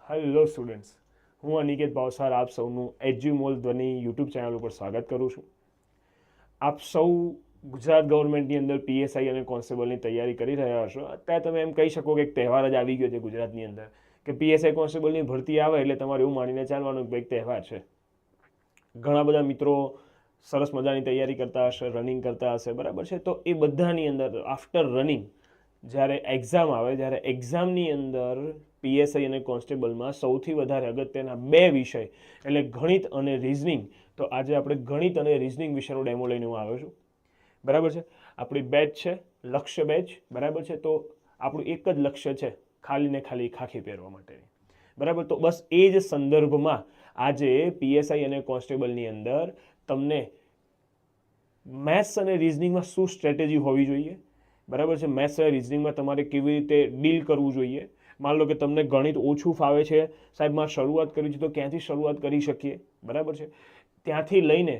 Hello students, હું અનિકેત ભાવસાર આપ સૌનું એજ્યુમોલ ધ્વનિ યુટ્યુબ ચેનલ ઉપર સ્વાગત કરું છું. આપ સૌ ગુજરાત ગવર્મેન્ટની અંદર પીએસઆઈ અને કોન્સ્ટેબલની તૈયારી કરી રહ્યા હશો. અત્યારે તમે એમ કહી શકો કે એક તહેવાર જ આવી ગયો છે ગુજરાતની અંદર કે પીએસઆઈ કોન્સ્ટેબલની ભરતી આવે એટલે તમારે એવું માનીને ચાલવાનું કે એક તહેવાર છે. ઘણા બધા મિત્રો સરસ મજાની તૈયારી કરતા હશે, રનિંગ કરતા હશે, બરાબર છે. તો એ બધાની અંદર આફ્ટર રનિંગ જ્યારે એક્ઝામ આવે, જ્યારે એક્ઝામની અંદર પીએસઆઈ અને કોન્સ્ટેબલમાં સૌથી વધારે અગત્યના બે વિષય એટલે ગણિત અને રિઝનિંગ. તો આજે આપણે ગણિત અને રિઝનિંગ વિશેનો ડેમો લઈને હું આવ્યો છું, બરાબર છે. આપણી બેચ છે લક્ષ્ય બેચ, બરાબર છે. તો આપણું એક જ લક્ષ્ય છે, ખાલી ને ખાલી ખાખી પહેરવા માટેની, બરાબર. તો બસ એ જ સંદર્ભમાં આજે પીએસઆઈ અને કોન્સ્ટેબલની અંદર તમને મેથ્સ અને રિઝનિંગમાં શું સ્ટ્રેટેજી હોવી જોઈએ, બરાબર છે. મેથ્સ અને રિઝનિંગમાં તમારે કેવી રીતે ડીલ કરવું જોઈએ. માન લો કે તમને ગણિત ઓછું ફાવે છે, સાહેબ મારે શરૂઆત કરવી છે, તો ક્યાંથી શરૂઆત કરી શકીએ, બરાબર છે. ત્યાંથી લઈને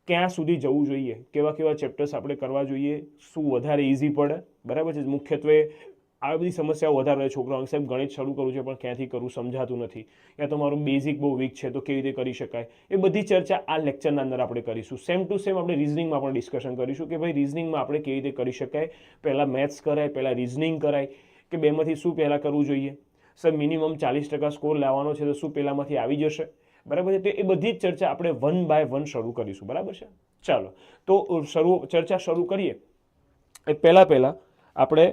ક્યાં સુધી જવું જોઈએ, કેવા કેવા ચેપ્ટર્સ આપણે કરવા જોઈએ, શું વધારે ઇઝી પડે, બરાબર છે. મુખ્યત્વે આ બધી સમસ્યાઓ વધારે રહે છોકરાઓ, સાહેબ ગણિત શરૂ કરવું છે પણ ક્યાંથી કરવું સમજાતું નથી, યા તમારું બેઝિક બહુ વીક છે તો કેવી રીતે કરી શકાય, એ બધી ચર્ચા આ લેક્ચરના અંદર આપણે કરીશું. સેમ ટુ સેમ આપણે રિઝનિંગમાં પણ ડિસ્કશન કરીશું કે ભાઈ રિઝનિંગમાં આપણે કેવી રીતે કરી શકાય, પહેલાં મેથ્સ કરાય, પહેલાં રિઝનિંગ કરાય, કે બેમાંથી શું પહેલાં કરવું જોઈએ. સર મિનિમમ 40% સ્કોર લાવવાનો છે તો શું પહેલાંમાંથી આવી જશે, બરાબર છે. તો એ બધી જ ચર્ચા આપણે વન બાય વન શરૂ કરીશું, બરાબર છે. ચાલો તો ચર્ચા શરૂ કરીએ એ પહેલાં આપણે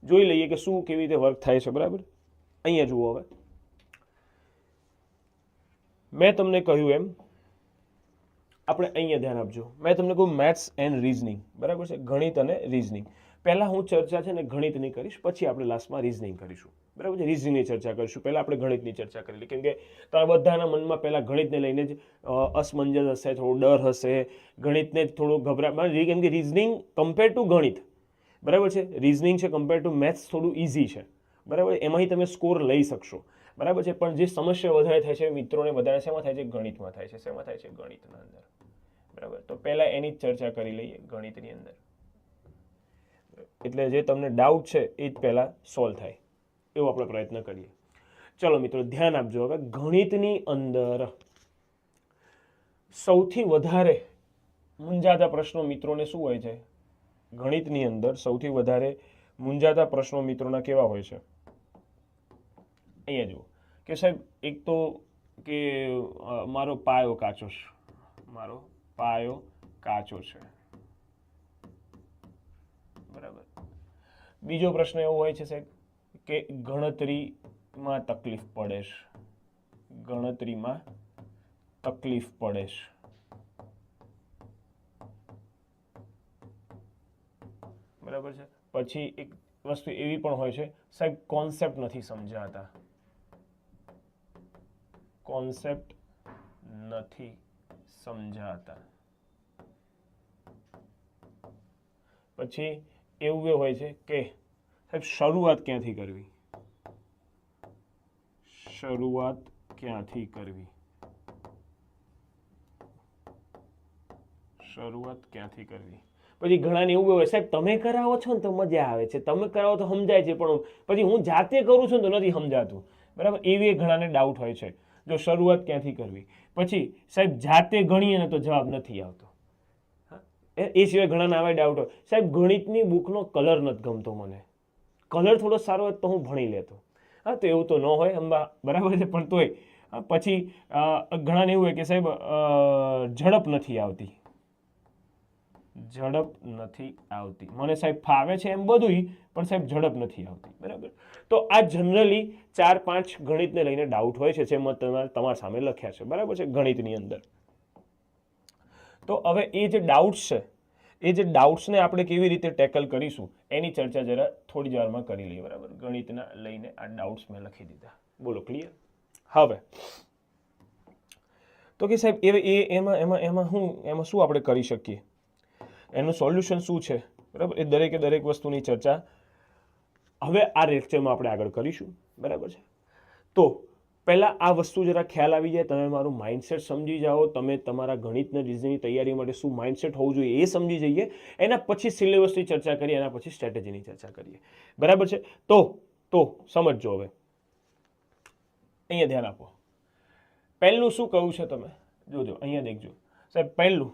જોઈ લઈએ કે શું કેવી રીતે વર્ક થાય છે, બરાબર. અહીંયા જુઓ, હવે મેં તમને કહ્યું એમ આપણે અહીંયા ધ્યાન આપજો. મેં તમને કહ્યું મેથ્સ એન્ડ રિઝનિંગ, બરાબર છે, ગણિત અને રિઝનિંગ. પહેલાં હું ચર્ચા છે ને ગણિતની કરીશ, પછી આપણે લાસ્ટમાં રિઝનિંગ કરીશું, બરાબર છે. રિઝનિંગની ચર્ચા કરીશું, પહેલાં આપણે ગણિતની ચર્ચા કરી લઈએ, કેમ કે તમારા બધાના મનમાં પહેલાં ગણિતને લઈને જ અસમંજસ હશે, થોડો ડર હશે, ગણિતને જ થોડો ગભરાટ, કેમ કે રિઝનિંગ કમ્પેર ટુ ગણિત, બરાબર છે, રિઝનિંગ છે કમ્પેર ટુ મેથ્સ થોડું ઇઝી છે, બરાબર. એમાંથી તમે સ્કોર લઈ શકશો, બરાબર છે. પણ જે સમસ્યા વધારે થાય છે મિત્રોને, વધારે શેમાં થાય છે, ગણિતમાં થાય છે. શેમાં થાય છે, ગણિતના અંદર, બરાબર. તો પહેલાં એની જ ચર્ચા કરી લઈએ ગણિતની અંદર, એટલે જે તમને ડાઉટ છે એ જ પહેલાં સોલ્વ થાય એવો આપણે પ્રયત્ન કરીએ. ચલો મિત્રો ધ્યાન આપજો. હવે ગણિતની અંદર સૌથી વધારે મૂંઝાતા પ્રશ્નો મિત્રોને શું હોય છે, ગણિતની અંદર સૌથી વધારે મૂંઝાતા પ્રશ્નો મિત્રોના કેવા હોય છે. અહીંયા જુઓ કે સાહેબ એક તો કે મારો પાયો કાચો છે, મારો પાયો કાચો છે, બરાબર. બીજો પ્રશ્ન એવો હોય છે સાહેબ કે ગણતરીમાં તકલીફ પડે છે, ગણતરીમાં તકલીફ પડે છે, બરાબર છે. પછી એક વસ્તુ એવી પણ હોય છે સાહેબ કોન્સેપ્ટ નથી સમજાતા, કોન્સેપ્ટ નથી સમજાતા. પછી એવું હોય છે કે સાહેબ શરૂઆત ક્યાંથી કરવી, શરૂઆત ક્યાંથી કરવી, શરૂઆત ક્યાંથી કરવી. પછી ઘણાને એવું હોય સાહેબ તમે કરાવો છો ને તો મજા આવે છે, તમે કરાવો તો સમજાય છે, પણ પછી હું જાતે કરું છું તો નથી સમજાતું, બરાબર. એવી ઘણાને ડાઉટ હોય છે. જો શરૂઆત ક્યાંથી કરવી, પછી સાહેબ જાતે ગણીએ ને તો જવાબ નથી આવતો. એ સિવાય ઘણાને આવા ડાઉટ હોય સાહેબ ગણિતની બુકનો કલર નથી ગમતો, મને કલર થોડો સારો હોય તો હું ભણી લેતો. હા, તો એવું તો ન હોય અંબા, બરાબર છે. પણ તોય પછી ઘણાને એવું હોય કે સાહેબ ઝડપ નથી આવતી, ઝડપ નથી આવતી, મને સાહેબ ફાવે છે એમ બધું પણ સાહેબ ઝડપ નથી આવતી, બરાબર. તો આ જનરલી 4-5 ગણિતને લઈને ડાઉટ હોય છે, જે તમારા સામે લખ્યા છે, બરાબર છે, ગણિતની અંદર. તો હવે એ જે ડાઉટ્સ છે, એ જે ડાઉટ્સને આપણે કેવી રીતે ટેકલ કરીશું એની ચર્ચા જરા થોડી જ વારમાં કરી લઈએ, બરાબર. ગણિતના લઈને આ ડાઉટ્સ મેં લખી દીધા, બોલો ક્લિયર. હવે તો કે સાહેબ એમાં શું આપણે કરી શકીએ, એનું સોલ્યુશન શું છે, બરાબર. એ દરેક વસ્તુની ચર્ચા હવે આ લેક્ચરમાં આપણે આગળ કરીશું, બરાબર છે. તો પહેલાં આ વસ્તુ જરા ખ્યાલ આવી જાય, તમે મારું માઇન્ડસેટ સમજી જાઓ, તમે તમારા ગણિતના રિઝનિંગની તૈયારી માટે શું માઇન્ડસેટ હોવું જોઈએ એ સમજી જઈએ, એના પછી સિલેબસની ચર્ચા કરીએ, એના પછી સ્ટ્રેટેજીની ચર્ચા કરીએ, બરાબર છે. તો સમજજો. હવે અહીંયા ધ્યાન આપો. પહેલું શું કહું છે તમે જોજો, અહીંયા દેખજો સાહેબ. પહેલું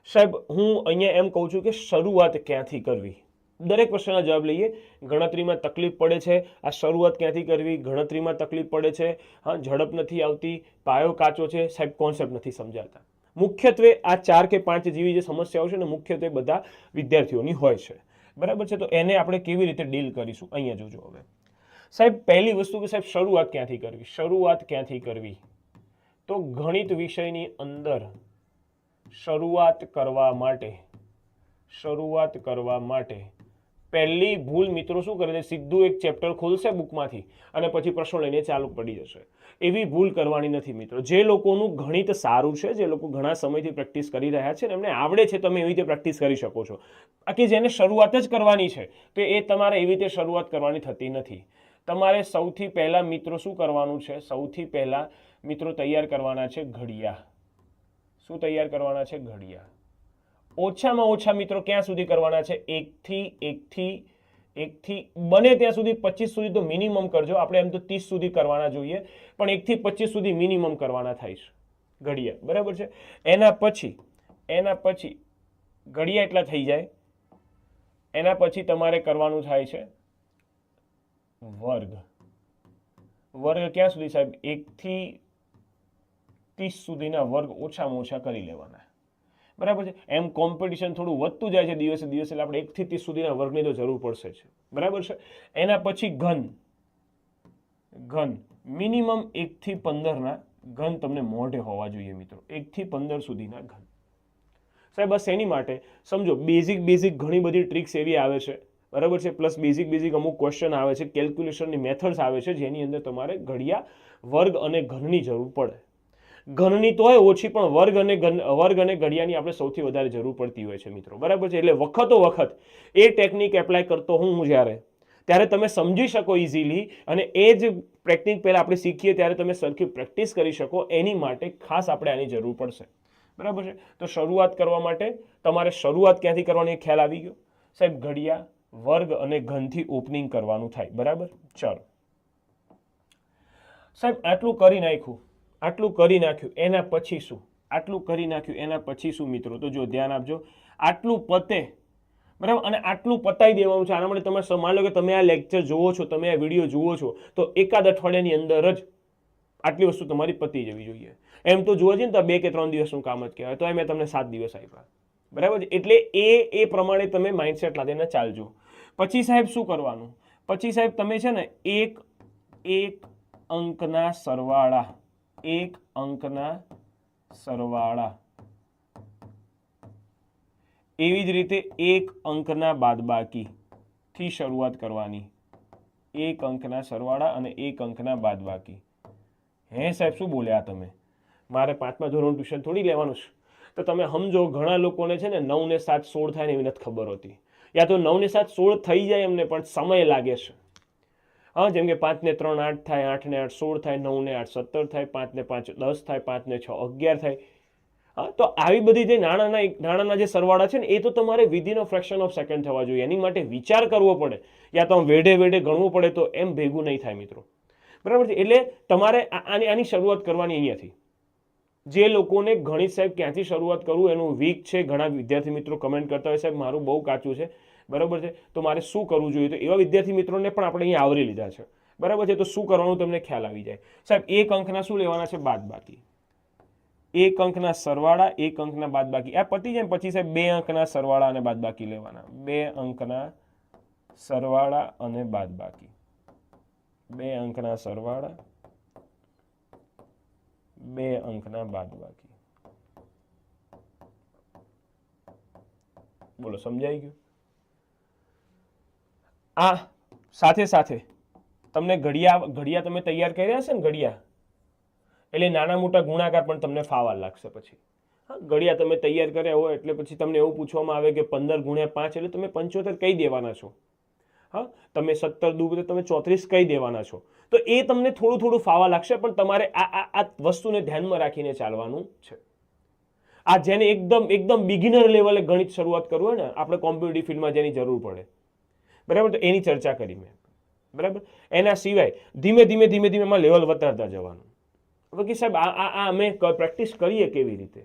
સાહેબ હું અહીંયા એમ કહું છું કે શરૂઆત ક્યાંથી કરવી. દરેક પ્રશ્નના જવાબ લઈએ. ગણતરીમાં તકલીફ પડે છે, આ શરૂઆત ક્યાંથી કરવી, ગણતરીમાં તકલીફ પડે છે, હા ઝડપ નથી આવતી, પાયો કાચો છે, સાહેબ કોન્સેપ્ટ નથી સમજાતા. મુખ્યત્વે આ 4 કે 5 જેવી જે સમસ્યાઓ છે ને મુખ્યત્વે બધા વિદ્યાર્થીઓની હોય છે, બરાબર છે. તો એને આપણે કેવી રીતે ડીલ કરીશું અહીંયા જોજો. હવે સાહેબ પહેલી વસ્તુ કે સાહેબ શરૂઆત ક્યાંથી કરવી. શરૂઆત ક્યાંથી કરવી તો ગણિત વિષયની અંદર શરૂઆત કરવા માટે પહેલી ભૂલ મિત્રો શું કરે છે, સીધું એક ચેપ્ટર ખોલશે બુકમાંથી અને પછી પ્રશ્નો લઈને ચાલુ પડી જશે. એવી ભૂલ કરવાની નથી મિત્રો. જે લોકોનું ગણિત સારું છે, જે લોકો ઘણા સમયથી પ્રેક્ટિસ કરી રહ્યા છે ને એમને આવડે છે, તમે એવી રીતે પ્રેક્ટિસ કરી શકો છો. બાકી જેને શરૂઆત જ કરવાની છે તો એ તમારે એવી રીતે શરૂઆત કરવાની થતી નથી. તમારે સૌથી પહેલા મિત્રો શું કરવાનું છે, સૌથી પહેલા મિત્રો તૈયાર કરવાના છે ઘડિયા. શું તૈયાર કરવાના છે? ઘડિયા. ઓછામાં ઓછા મિત્રો ક્યાં સુધી કરવાના છે? 1 થી બને ત્યાં સુધી 25 સુધી તો મિનિમમ કરજો. આપણે એમ તો 30 સુધી કરવાના જોઈએ, પણ 1 થી 25 સુધી મિનિમમ કરવાના થાય છે ઘડિયા, બરાબર છે. એના પછી ઘડિયા એટલા થઈ જાય, એના પછી તમારે કરવાનું થાય છે વર્ગ. વર્ગ ક્યાં સુધી સાહેબ? 1 થી 30 સુધીના વર્ગ ઓછામાં ઓછા કરી લેવાના, બરાબર છે. એમ કોમ્પિટિશન થોડું વધતું જાય છે દિવસે દિવસે, એટલે આપણે 1 થી 30 સુધીના વર્ગની તો જરૂર પડશે છે, બરાબર છે. એના પછી ઘન મિનિમમ 1 થી 15ના ઘન તમને મોઢે હોવા જોઈએ મિત્રો. 1 થી 15 સુધીના ઘન સાહેબ. બસ એની માટે સમજો બેઝિક ઘણી બધી ટ્રિક્સ એવી આવે છે, બરાબર છે. પ્લસ બેઝિક અમુક ક્વેશ્ચન આવે છે, કેલ્ક્યુલેશનની મેથડ્સ આવે છે, જેની અંદર તમારે ઘડિયા, વર્ગ અને ઘનની જરૂર પડે. ઘનની તો હોય ઓછી, પણ વર્ગ અને ઘડિયાની આપણે સૌથી વધારે જરૂર પડતી હોય છે મિત્રો, બરાબર છે. એટલે વખત એ ટેકનિક એપ્લાય કરતો હું જ્યારે, ત્યારે તમે સમજી શકો ઇઝીલી, અને એ જ ટેકનિક પહેલાં આપણે શીખીએ ત્યારે તમે સરખી પ્રેક્ટિસ કરી શકો. એની માટે ખાસ આપણે આની જરૂર પડશે, બરાબર છે. તો શરૂઆત કરવા માટે તમારે શરૂઆત ક્યાંથી કરવાની ખ્યાલ આવી ગયો સાહેબ? ઘડિયા, વર્ગ અને ઘનથી ઓપનિંગ કરવાનું થાય, બરાબર. ચાલો સાહેબ આટલું કરી નાખ્યું એના પછી શું? એના પછી શું મિત્રો? તો જો ધ્યાન આપજો, આટલું પતે, બરાબર, અને આટલું પતાવી દેવાનું છે. આના માટે તમે માની લો કે તમે આ લેક્ચર જુઓ છો, તમે આ વિડીયો જુઓ છો, તો એકાદ અઠવાડિયાની અંદર જ આટલી વસ્તુ તમારી પતી જવી જોઈએ. એમ તો જોવા જઈએ ને તો 2 કે 3 દિવસનું કામ જ કહેવાય, તો મેં તમને 7 દિવસ આપ્યા, બરાબર છે. એટલે એ પ્રમાણે તમે માઇન્ડસેટ લાદીને ચાલજો. પછી સાહેબ શું કરવાનું? પછી સાહેબ તમે છે ને એક અંકના સરવાળા, એવી જ રીતે 1 અંકના બાદબાકી થી શરૂઆત કરવાની. 1 અંકના સરવાળા અને 1 અંકના બાદબાકી. હે સાહેબ શું બોલ્યા તમે? મારે 5મા ધોરણ ટ્યુશન થોડી લેવાનું છે. તો તમે સમજો, ઘણા લોકોને છે ને 9 ને 7 16 થાય ને એવી નથી ખબર હોતી, યા તો 9 ને 7 16 થઈ જાય એમને, પણ સમય લાગે છે. હા, જેમ કે 5 ને 3 8 થાય, 8 ને 8 16 થાય, 9 ને 8 17 થાય, 5 ને 5 10 થાય, 5 ને 6 11 થાય. હા, તો આવી બધી જે નાના જે સરવાળા છે ને એ તો તમારે within a fraction of second થવા જોઈએ. એની માટે વિચાર કરવો પડે, યા તો વેઢે ગણવું પડે, તો એમ ભેગું નહીં થાય મિત્રો, બરાબર છે. એટલે તમારે આની શરૂઆત કરવાની અહીંયાથી. જે લોકોને ગણિત સાહેબ ક્યાંથી શરૂઆત કરવું એનું વીક છે, ઘણા વિદ્યાર્થી મિત્રો કમેન્ટ કરતા હોય સાહેબ મારું બહુ કાચું છે, બરાબર છે, તો મારે શું કરવું જોઈએ? તો એવા વિદ્યાર્થી મિત્રોને પણ આપણે અહીંયા આવરી લીધા છે, બરાબર છે. તો શું કરવાનું તમને ખ્યાલ આવી જાય સાહેબ. 1 અંકના શું લેવાના છે? બાદબાકી. 1 અંકના સરવાળા, 1 અંકના બાદબાકી. આ પતી જાય પછી સાહેબ 2 અંકના સરવાળા અને બાદબાકી લેવાના. 2 અંકના સરવાળા અને બાદબાકી. 2 અંકના સરવાળા, 2 અંકના બાદબાકી. બોલો સમજાઈ ગયું? આ સાથે તમને ઘડિયા તમે તૈયાર કર્યા હશે ને, ઘડિયા એટલે નાના મોટા ગુણાકાર પણ તમને ફાવા લાગશે પછી. હા, ઘડિયા તમે તૈયાર કર્યા હોય એટલે પછી તમને એવું પૂછવામાં આવે કે 15 ગુણ્યા 5 એટલે તમે 75 કહી દેવાના છો. હા, તમે 17 દુ તમે 34 કહી દેવાના છો. તો એ તમને થોડું ફાવા લાગશે, પણ તમારે આ વસ્તુને ધ્યાનમાં રાખીને ચાલવાનું છે. આ જેને એકદમ બિગિનર લેવલે ગણિત શરૂઆત કરવું હોય ને, આપણે કોમ્પિટિટિવ ફિલ્ડમાં જેની જરૂર પડે, બરાબર, તો એની ચર્ચા કરી મેં. બરાબર. એના સિવાય ધીમે ધીમે ધીમે ધીમે એમાં લેવલ વધારતા જવાનું. હવે કે સાહેબ આ અમે પ્રેક્ટિસ કરીએ કેવી રીતે?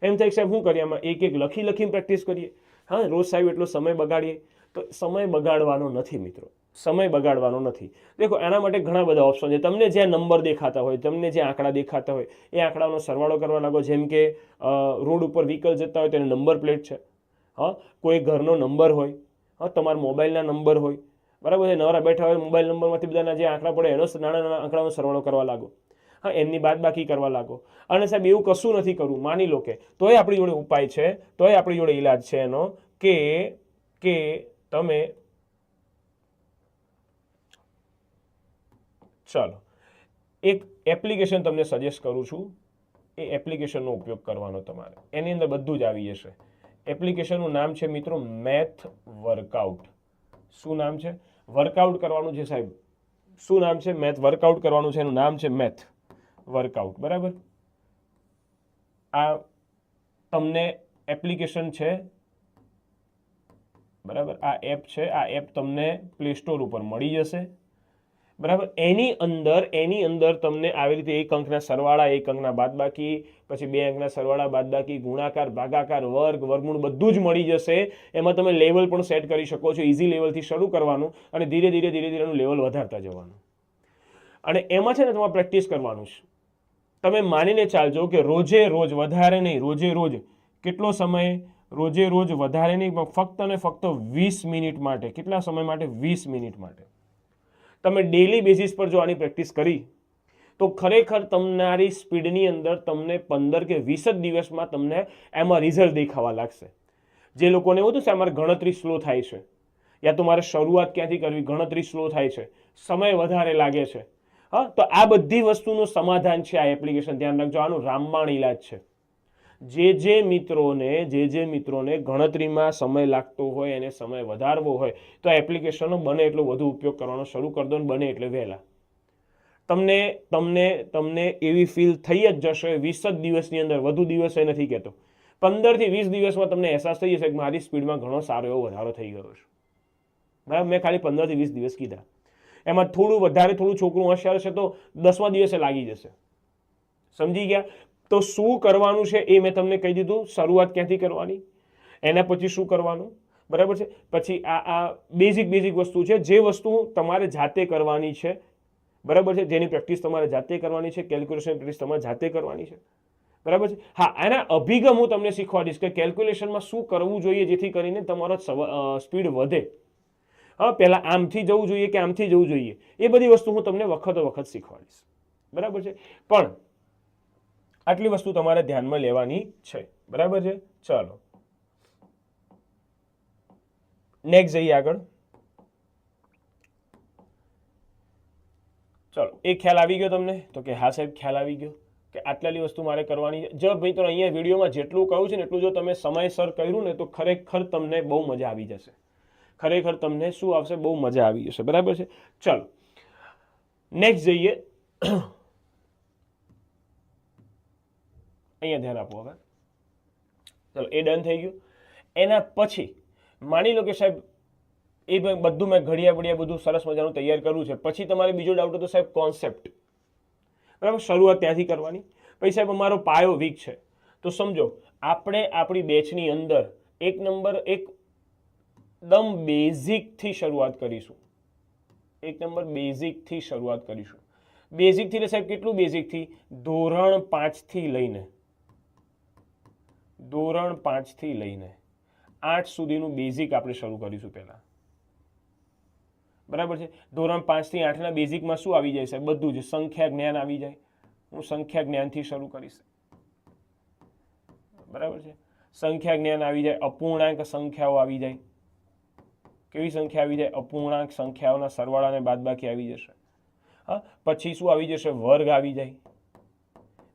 એમ થાય સાહેબ શું કરીએ આમાં? એક એક લખીને પ્રેક્ટિસ કરીએ. હા, રોજ સાહેબ એટલો સમય બગાડીએ, તો સમય બગાડવાનો નથી મિત્રો, સમય બગાડવાનો નથી. દેખો એના માટે ઘણા બધા ઓપ્શન છે. તમને જે નંબર દેખાતા હોય, તમને જે આંકડા દેખાતા હોય, એ આંકડાનો સરવાળો કરવા લાગો. જેમ કે રોડ ઉપર વ્હીકલ જતા હોય તેને નંબર પ્લેટ છે. હા, કોઈ ઘરનો નંબર હોય, હા, તમારા મોબાઈલના નંબર હોય, બરાબર છે. નવરા બેઠા હોય, મોબાઈલ નંબરમાંથી બધાના જે આંકડા પડે એનો નાના નાના આંકડાનો સરવાળો કરવા લાગો. હા, એમની બાદબાકી કરવા લાગો. અને સાહેબ એવું કશું નથી કરવું. માની લો કે તોય આપણી જોડે ઉપાય છે, તોય આપણી જોડે ઈલાજ છે એનો કે તમે ચાલો એક એપ્લિકેશન તમને સજેસ્ટ કરું છું. એ એપ્લિકેશનનો ઉપયોગ કરવાનો તમારે. એની અંદર બધું જ આવી જશે. એપ્લિકેશનનું નામ છે મિત્રો મેથ વર્કઆઉટ. શું નામ છે? વર્કઆઉટ કરવાનું છે સાહેબ. શું નામ છે? મેથ વર્કઆઉટ કરવાનું છે. એનું નામ છે મેથ વર્કઆઉટ. બરાબર. આ તમને એપ્લિકેશન છે, બરાબર. આ એપ છે. આ એપ તમને પ્લે સ્ટોર ઉપર મળી જશે. બરાબર. એની અંદર તમને આવી રીતે એક અંકના સરવાળા, એક અંકના બાદબાકી, પછી 2 અંકના સરવાળા બાદબાકી, ગુણાકાર, ભાગાકાર, વર્ગ, વર્ગમૂળ બધું જ મળી જશે. એમાં તમે લેવલ પણ સેટ કરી શકો છો. ઇઝી લેવલથી શરૂ કરવાનું અને ધીરે ધીરે એનું લેવલ વધારતા જવાનું. અને એમાં છે ને તમારે પ્રેક્ટિસ કરવાનું છે. તમે માનીને ચાલજો કે રોજે રોજ, વધારે નહીં, રોજે રોજ કેટલો સમય? રોજે રોજ વધારે નહીં, ફક્ત ને ફક્ત 20 મિનિટ માટે. કેટલા સમય માટે? 20 મિનિટ માટે. તમે ડેલી બેઝિસ પર જો આની પ્રેક્ટિસ કરી તો ખરેખર તમારી સ્પીડની અંદર તમને 15 કે 20 જ દિવસમાં તમને એમાં રિઝલ્ટ દેખાવા લાગશે. જે લોકોને એવું હતું અમારે ગણતરી સ્લો થાય છે, યા તો મારે શરૂઆત ક્યાંથી કરવી, ગણતરી સ્લો થાય છે, સમય વધારે લાગે છે, હા, તો આ બધી વસ્તુનું સમાધાન છે આ એપ્લિકેશન. ધ્યાન રાખજો, આનું રામબાણ ઈલાજ છે. જે મિત્રોને ગણતરીમાં સમય લાગતો હોય, એને સમય વધારવો હોય, તો આ એપ્લિકેશનનો બને એટલો વધુ ઉપયોગ કરવાનો શરૂ કરી દો. બને એટલે વહેલા તમને એવી ફીલ થઈ જ જશે 20 જ દિવસની અંદર. વધુ દિવસે નથી કહેતો, 15 થી 20 દિવસમાં તમને અહેસાસ થઈ જશે કે મારી સ્પીડમાં ઘણો સારો એવો વધારો થઈ ગયો છે. બરાબર. મેં ખાલી 15 થી 20 દિવસ કીધા. એમાં થોડું વધારે, થોડું છોકરું હોશિયાર છે તો 10મા દિવસે લાગી જશે. સમજી ગયા? તો શું કરવાનું છે એ મેં તમને કહી દીધું. શરૂઆત ક્યાંથી કરવાની, એના પછી શું કરવાનું, બરાબર છે. પછી આ બેઝિક વસ્તુ છે, જે વસ્તુ તમારે જાતે કરવાની છે, બરાબર છે. જેની પ્રેક્ટિસ તમારે જાતે કરવાની છે. કેલ્ક્યુલેશન પ્રેક્ટિસ તમારે જાતે કરવાની છે, બરાબર છે. હા, એના અભિગમ હું તમને શીખવાડીશ કે કેલ્ક્યુલેશનમાં શું કરવું જોઈએ જેથી કરીને તમારો સ્પીડ વધે. હા, પહેલા આમથી જવું જોઈએ કે આમથી જવું જોઈએ, એ બધી વસ્તુ હું તમને વખત શીખવાડીશ, બરાબર છે. પણ આટલી વસ્તુ તમારે ધ્યાનમાં લેવાની છે, બરાબર છે. ચાલો નેક્સ્ટ જઈએ આગળ. ચાલો, એ ખ્યાલ આવી ગયો તમને? તો કે હા સાહેબ, ખ્યાલ આવી ગયો કે આટલી વસ્તુ મારે કરવાની છે. જો ભાઈ, તો અહીંયા વિડીયોમાં જેટલું કહ્યું છે ને એટલું જો તમે સમયસર કર્યું ને તો ખરેખર તમને બહુ મજા આવી જશે. ખરેખર તમને શું આવશે? બહુ મજા આવી જશે, બરાબર છે. ચાલો નેક્સ્ટ જઈએ. અહીંયા ધ્યાન આપો હવે. ચલો, એ ડન થઈ ગયું. એના પછી માની લો કે સાહેબ એ બધું મેં ઘડિયા બધું સરસ મજાનું તૈયાર કરવું છે. પછી તમારે બીજો ડાઉટ હતો સાહેબ કોન્સેપ્ટ, બરાબર. શરૂઆત ત્યાંથી કરવાની. પછી સાહેબ અમારો પાયો વીક છે, તો સમજો આપણે આપણી બેચની અંદર એકદમ બેઝિકથી શરૂઆત કરીશું. બેઝિકથી શરૂઆત કરીશું. બેઝિકથી એટલે સાહેબ કેટલું બેઝિકથી? ધોરણ 5થી લઈને 8 સુધીનું બેઝિક આપણે શરૂ કરીશું પહેલા, બરાબર છે. ધોરણ 5 થી 8ના બેઝિકમાં શું આવી જાય સાહેબ? બધું જ. સંખ્યા જ્ઞાન આવી જાય. હું સંખ્યા જ્ઞાનથી શરૂ કરીશ, બરાબર છે. સંખ્યા જ્ઞાન આવી જાય. અપૂર્ણાંક સંખ્યાઓ આવી જાય. કેવી સંખ્યા આવી જાય? અપૂર્ણાંક સંખ્યાઓના સરવાળા અને બાદબાકી આવી જશે. હા, પછી શું આવી જશે? વર્ગ આવી જાય,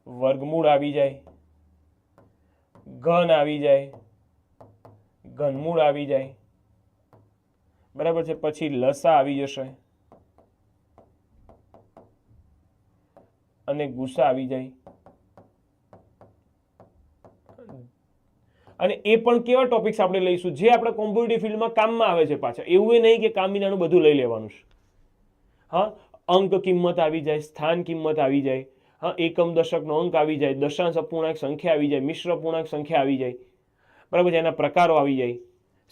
વર્ગમૂળ આવી જાય, ઘન આવી જાય, ઘનમૂળ આવી જાય, બરાબર છે. પછી લસા આવી જશે અને ગુસા આવી જાય. અને એ પણ કેવા ટોપિક્સ આપણે લઈશું જે આપણે કોમ્પિટિટિવ ફિલ્ડમાં કામમાં આવે છે પાછા. એવું નહીં કે કામ વિનાનું બધું લઈ લેવાનું છે. હા, અંક કિંમત આવી જાય, સ્થાન કિંમત આવી જાય, હા, એકમ દશકનો અંક આવી જાય, દશાંશ અપૂર્ણાંક સંખ્યા આવી જાય, મિશ્ર અપૂર્ણાંક સંખ્યા આવી જાય, બરાબર છે, એના પ્રકારો આવી જાય,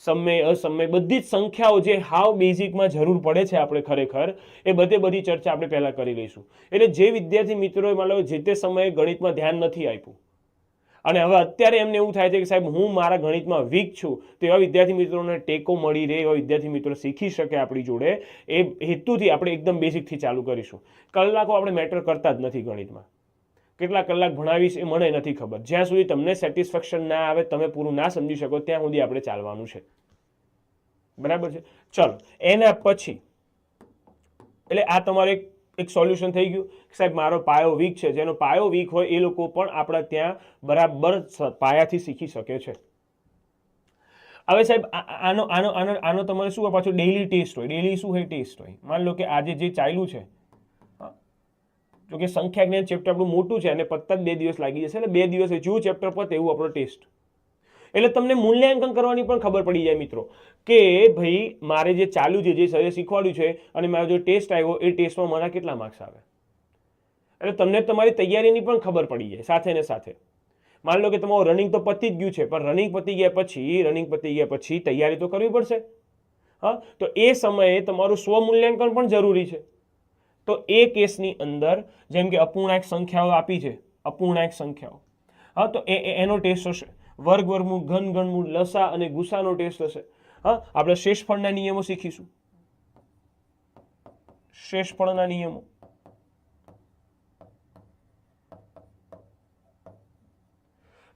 સમય અસમય બધી જ સંખ્યાઓ જે હાવ બેઝિકમાં જરૂર પડે છે આપણે ખરેખર, એ બધી ચર્ચા આપણે પહેલા કરી લઈશું. એટલે જે વિદ્યાર્થી મિત્રોએ માનો જે તે સમયે ગણિતમાં ધ્યાન નથી આપ્યું અને હવે અત્યારે એમને એવું થાય છે કે સાહેબ હું મારા ગણિતમાં વીક છું, તો એવા વિદ્યાર્થી મિત્રોને ટેકો મળી રહે, એવા વિદ્યાર્થી મિત્રો શીખી શકે આપણી જોડે, એ હેતુથી આપણે એકદમ બેઝિકથી ચાલુ કરીશું. કલાકો આપણે મેટર કરતા જ નથી ગણિતમાં, કેટલા કલાક ભણાવીશ એ મને નથી ખબર. જ્યાં સુધી તમને સેટિસ્ફેક્શન ના આવે, તમે પૂરું ના સમજી શકો, ત્યાં સુધી આપણે ચાલવાનું છે, બરાબર છે. ચલો, એના પછી એટલે આ તમારે એક સોલ્યુશન થઈ ગયું. સાહેબ મારો પાયો વીક છે, જેનો પાયો વીક હોય એ લોકો પણ આપણા ત્યાં બરાબર પાયાથી શીખી શકે છે. હવે સાહેબ આનો આનો આનો આનો તમારે શું પાછું ડેઇલી ટેસ્ટ હોય. ડેઇલી શું હોય? ટેસ્ટ હોય. માન લો કે આજે જે ચાલ્યું છે, જો કે સંખ્યા જ્ઞાન ચેપ્ટર આપણું મોટું છે અને પત્તા જ 2 દિવસ લાગી જશે, એટલે 2 દિવસે જેવું ચેપ્ટર પતે એવું આપણો ટેસ્ટ. એટલે તમને મૂલ્યાંકન કરવાની પણ ખબર પડી જાય મિત્રો કે ભાઈ મારે જે ચાલુ છે, જે સરે શીખવાડ્યું છે અને મારો જો ટેસ્ટ આવ્યો એ ટેસ્ટમાં મારા કેટલા માર્ક્સ આવે. એટલે તમને તમારી તૈયારીની પણ ખબર પડી જાય સાથે ને સાથે. માન લો કે તમારું રનિંગ તો પતી જ ગયું છે, પણ રનિંગ પતી ગયા પછી તૈયારી તો કરવી પડશે. હા, તો એ સમયે તમારું સ્વમૂલ્યાંકન પણ જરૂરી છે. તો એ કેસની અંદર જેમ કે અપૂર્ણાંક સંખ્યાઓ આપી છે, અપૂર્ણાંક સંખ્યાઓ, હા, તો એનો ટેસ્ટ હશે. વર્ગ, વર્ગમૂળ, ઘન, ઘનમૂળ, લસા અને ગુસાનો ટેસ્ટ હશે. હા, આપણે શેષફળના નિયમો શીખીશું. શેષફળના નિયમો,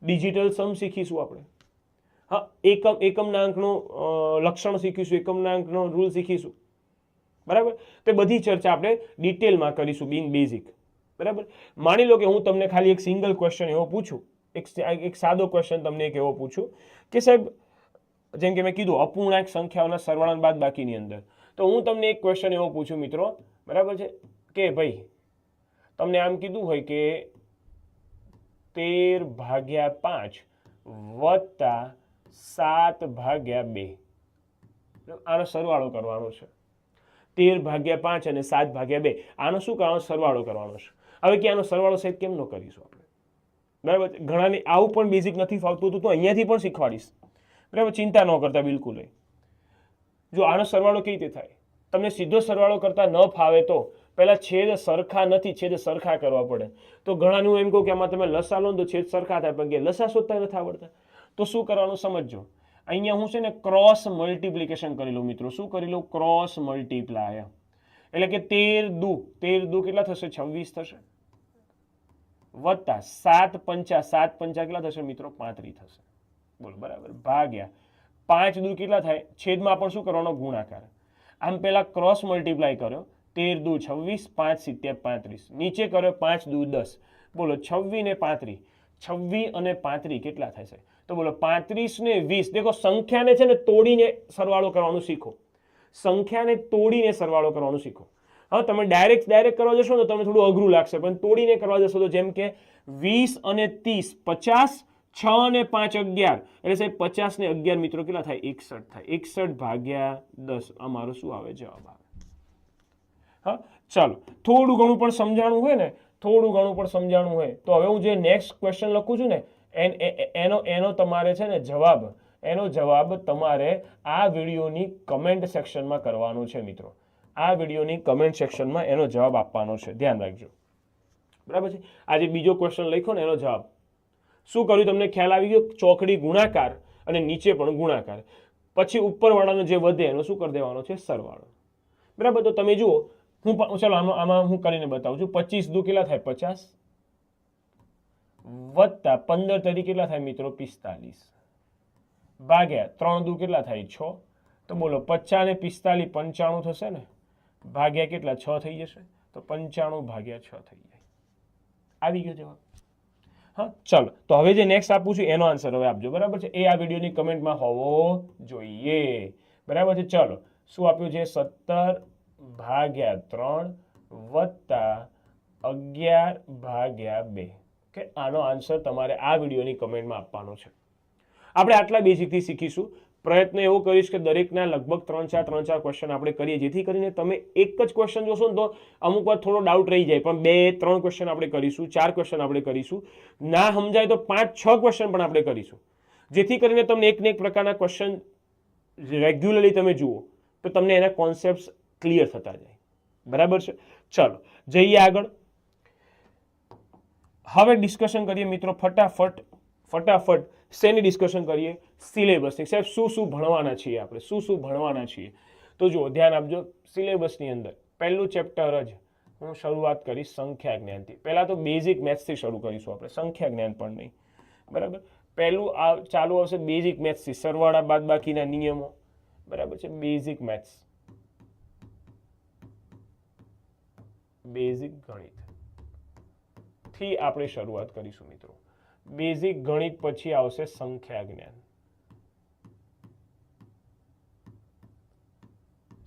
ડિજિટલ સમ શીખીશું આપણે. હા, એકમના અંકનો લક્ષણ શીખીશું, એકમના અંકનો રૂલ શીખીશું, બરાબર. તે બધી ચર્ચા આપણે ડિટેલમાં કરીશું, બિંગ બેઝિક, બરાબર. માની લો કે હું તમને ખાલી એક સિંગલ ક્વેશ્ચન એવો પૂછું, એક સાદો ક્વેશ્ચન તમને એક એવો પૂછું કે સાહેબ જેમ કે મેં કીધું અપૂર્ણાંક સંખ્યાઓના સરવાળા બાદબાકીની અંદર, તો હું તમને એક ક્વેશ્ચન એવો પૂછું મિત્રો, બરાબર છે, કે ભાઈ તમને આમ કીધું હોય કે 13/5 વત્તા 7/2, આનો સરવાળો કરવાનો છે. 13/5 અને 7/2, આનો શું કરવાનો? સરવાળો કરવાનો છે. હવે કે આનો સરવાળો સાહેબ કેમ ન કરીશું આપણે, બરાબર. ઘણાને આવું પણ બેઝિક નથી ફાવતું, તો અહીંયાથી પણ શીખવાડીશ, બરાબર. ચિંતા ન કરતા બિલકુલ. જો આનો સરવાળો કેવી રીતે થાય, તમને સીધો સરવાળો કરતા ન ફાવે તો પહેલા છેદ સરખા નથી, છેદ સરખા કરવા પડે. તો ઘણાનું એમ કહું કે આમાં તમે લસા લો તો છેદ સરખા થાય, પણ કે લસા શોધતા નથી આવડતા, તો શું કરવાનું સમજો. અહીંયા હું છે ને ક્રોસ મલ્ટિપ્લિકેશન કરી લઉં મિત્રો. શું કરી લઉં? Cross multiply. એટલે કે 13 દુ કેટલા થશે? 26 થશે, વત્તા 7 પંચા કેટલા થશે મિત્રો? 35 થશે. બોલો, બરાબર. ભાગ્યા 5 દુ કેટલા થાય? છેદમાં પણ શું કરવાનો? ગુણાકાર. આમ પેલા ક્રોસ મલ્ટીપ્લાય કર્યો, 13 દુ 26, 5 7 35, નીચે કર્યો 5 દુ 10. બોલો, 26 ને 35, 26 અને 35 કેટલા થશે? તો બોલો 35 ને 20. દેખો સંખ્યાને છે ને તોડીને સરવાળો કરવાનું શીખો, સંખ્યાને તોડીને સરવાળો કરવાનું શીખો. હા, તમે ડાયરેક્ટ કરવા જશો ને તમને થોડું અઘરું લાગશે, પણ તોડીને કરવા જશો તો જેમ કે 20 અને 30 50, 6 અને 5 11, એટલે સાહેબ 50 ને 11 મિત્રો કેટલા થાય? 61 થાય. 61/10 અમારો શું આવે? જવાબ આવે. હા, ચાલો, થોડું ઘણું પણ સમજાણું હોય ને, તો હવે હું જે નેક્સ્ટ ક્વેશ્ચન લખું છું ને એનો તમારે છે ને જવાબ તમારે આ વિડીયોની કમેન્ટ સેક્શનમાં કરવાનો છે મિત્રો. આ વિડીયોની કમેન્ટ સેક્શનમાં એનો જવાબ આપવાનો છે, ધ્યાન રાખજો, બરાબર છે. આજે બીજો ક્વેશ્ચન લખ્યો ને એનો જવાબ શું કર્યું તમને ખ્યાલ આવી ગયો? ચોકડી ગુણાકાર અને નીચે પણ ગુણાકાર, પછી ઉપરવાળાનો જે વધે એનો શું કરી દેવાનો છે? સરવાળો, બરાબર. તો તમે જુઓ, ચાલો આમાં હું કરીને બતાવું છું. 25 દુ કેટલા થાય? 50, વત્તા 15 તરી કેટલા થાય મિત્રો? 45, ભાગ્યા 3 દુ કેટલા થાય? 6. તો બોલો 50 ને 45 95 થશે ને, ભાગ્યા કેટલા? 6 થઈ જશે, તો 95/6 થઈ જાય. આવી ગયો જવાબ. હા, ચાલો, તો હવે જે નેક્સ્ટ આપું છું એનો આન્સર હવે આપજો, બરાબર છે. એ આ વિડીયોની કમેન્ટમાં હોવો જોઈએ, બરાબર છે. ચાલો, શું આપ્યું છે? 17/3 વત્તા 11/2, કે આનો આન્સર તમારે આ વિડીયોની કમેન્ટમાં આપવાનો છે. આપણે આટલા બેઝિકથી શીખીશું. પ્રયત્ન એવો કરીશ કે દરેકના લગભગ 3-4 ક્વેશ્ચન આપણે કરીએ, જેથી કરીને તમે એક જ ક્વેશ્ચન જોશો ને તો અમુક વાર થોડો ડાઉટ રહી જાય, પણ 2-3 ક્વેશ્ચન આપણે કરીશું, 4 ક્વેશ્ચન આપણે કરીશું, ના સમજાય તો 5-6 ક્વેશ્ચન પણ આપણે કરીશું, જેથી કરીને તમને એક ને એક પ્રકારના ક્વેશ્ચન રેગ્યુલરલી તમે જુઓ તો તમને એના કોન્સેપ્ટ ક્લિયર થતા જાય. બરાબર છે? ચલો જઈએ આગળ. હવે ડિસ્કશન કરીએ મિત્રો ફટાફટ શેની ડિસ્કશન કરીએ? સિલેબસની. સાહેબ શું ભણવાના છીએ આપણે, શું ભણવાના છીએ? તો જુઓ, ધ્યાન આપજો. સિલેબસની અંદર પહેલું ચેપ્ટર જ હું શરૂઆત કરીશ સંખ્યા જ્ઞાનથી. પહેલાં તો બેઝિક મેથ્સથી શરૂ કરીશું આપણે, સંખ્યા જ્ઞાન પણ નહીં. બરાબર? પહેલું ચાલુ આવશે બેઝિક મેથ્સથી, સરવાળા બાદબાકીના નિયમો. બરાબર છે? બેઝિક મેથ્સ, બેઝિક ગણિત થી આપણે શરૂઆત કરીશું મિત્રો. બેઝિક ગણિત પછી આવશે સંખ્યા જ્ઞાન.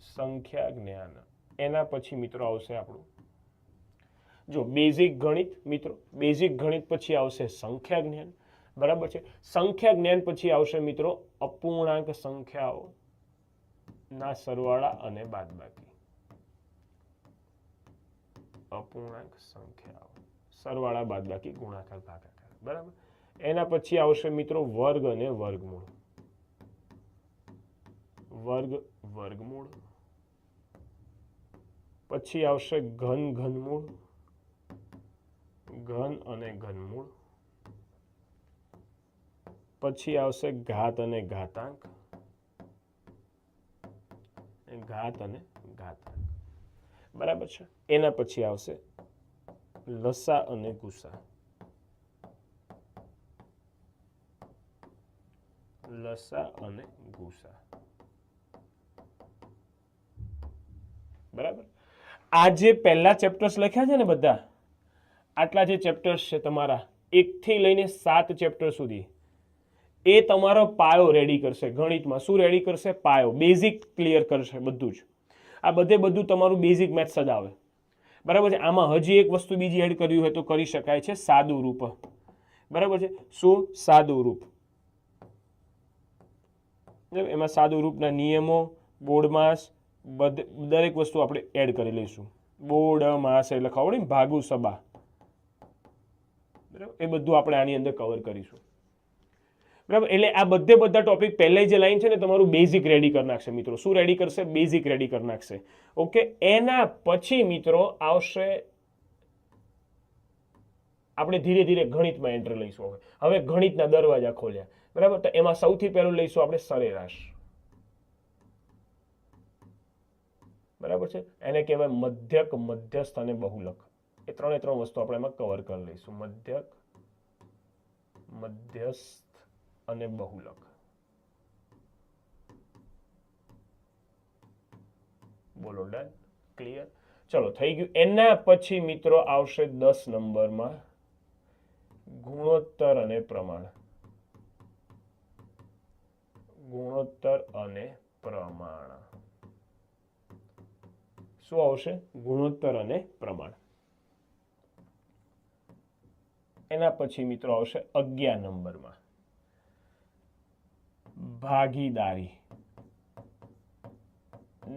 સંખ્યા જ્ઞાન એના પછી મિત્રો આવશે આપણું જો બેઝિક ગણિત. મિત્રો બેઝિક ગણિત પછી આવશે સંખ્યા જ્ઞાન. બરાબર છે? સંખ્યા જ્ઞાન પછી આવશે મિત્રો અપૂર્ણાંક સંખ્યાઓ ના સરવાળા અને બાદબાકી. અપૂર્ણાંક સંખ્યાઓ, સરવાળા બાદબાકી, ગુણાકાર ભાગાકાર. બરાબર? એના પછી આવશે મિત્રો વર્ગ અને વર્ગમૂળ. વર્ગમૂળ પછી આવશે ઘનમૂળ, ઘન અને ઘનમૂળ. પછી આવશે ઘાત અને ઘાતાંક, ઘાત અને ઘાતાંક. બરાબર છે? એના પછી આવશે લસા અને ગુસા. લસા અને ગુસા. બરાબર? આ જે પહેલા ચેપ્ટર્સ લખ્યા છે ને બધા, આટલા જે ચેપ્ટર્સ છે તમારા 1 થી લઈને 7 ચેપ્ટર સુધી, એ તમારો પાયો રેડી કરશે ગણિતમાં. શું રેડી કરશે? પાયો, બેઝિક ક્લિયર કરશે બધું જ. આ બધું તમારું બેઝિક મેથ્સ જ આવે. બરાબર છે? આમાં હજી એક વસ્તુ બીજી એડ કરવી હોય તો કરી શકાય છે, સાદું રૂપ. બરાબર છે? શું? સાદું રૂપ. એમાં સાદું રૂપના નિયમો, બોર્ડમાસ, દરેક વસ્તુ આપણે એડ કરી લઈશું. બોર્ડમાસ એટલે ખબર ને, ભાગુ સબા. બરાબર? એ બધું આપણે આની અંદર કવર કરીશું. બરાબર? એટલે આ બધા ટોપિક પહેલે જે લાઈન છે ને તમારું બેઝિક રેડી કરી નાખશે મિત્રો. શું રેડી કરશે? બેઝિક રેડી કરી નાખશે. ઓકે. એના પછી મિત્રો આવશે આપણે ધીરે ધીરે ગણિતમાં એન્ટર લઈશું. હવે ગણિતના દરવાજા ખોલ્યા. બરાબર? તો એમાં સૌથી પહેલું લઈશું આપણે સરેરાશ. બરાબર છે? એને કહેવાય મધ્યક, મધ્યસ્થ અને બહુલક. એ 3 વસ્તુ આપણે એમાં કવર કરી લઈશું. મધ્યક, મધ્યસ્થ અને બહુલક. બોલો ડન? ક્લિયર? ચલો થઈ ગયું. એના પછી મિત્રો આવશે 10 નંબરમાં ગુણોત્તર અને પ્રમાણ. ગુણોત્તર અને પ્રમાણ. શું આવશે? ગુણોત્તર અને પ્રમાણ. એના પછી મિત્રો આવશે 11 નંબરમાં ભાગીદારી.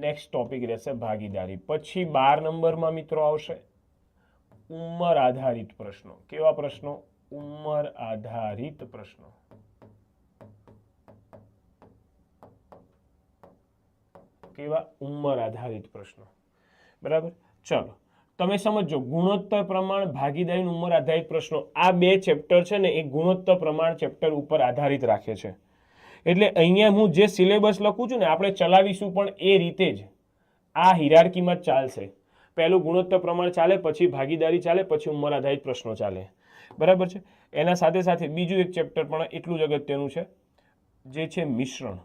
નેક્સ્ટ ટોપિક રહેશે ભાગીદારી. પછી 12 નંબરમાં મિત્રો આવશે ઉંમર આધારિત પ્રશ્નો. કેવા પ્રશ્નો? ઉંમર આધારિત પ્રશ્નો. કેવા? ઉંમર આધારિત પ્રશ્નો. બરાબર? ચલો તમે સમજો, ગુણોત્તર પ્રમાણ, ભાગીદારી, ઉંમર આધારિત પ્રશ્નો, આ 2 ચેપ્ટર છે ને એ ગુણોત્તર પ્રમાણ ચેપ્ટર ઉપર આધારિત રાખે છે. એટલે અહીંયા હું જે સિલેબસ લખું છું ને આપણે ચલાવીશું પણ એ રીતે જ, આ હિરાર્કીમાં જ ચાલશે. પહેલું ગુણોત્તર પ્રમાણ ચાલે, પછી ભાગીદારી ચાલે, પછી ઉંમર આધારિત પ્રશ્નો ચાલે. બરાબર છે? એના સાથે સાથે બીજું એક ચેપ્ટર પણ એટલું જ અગત્યનું છે, જે છે મિશ્રણ.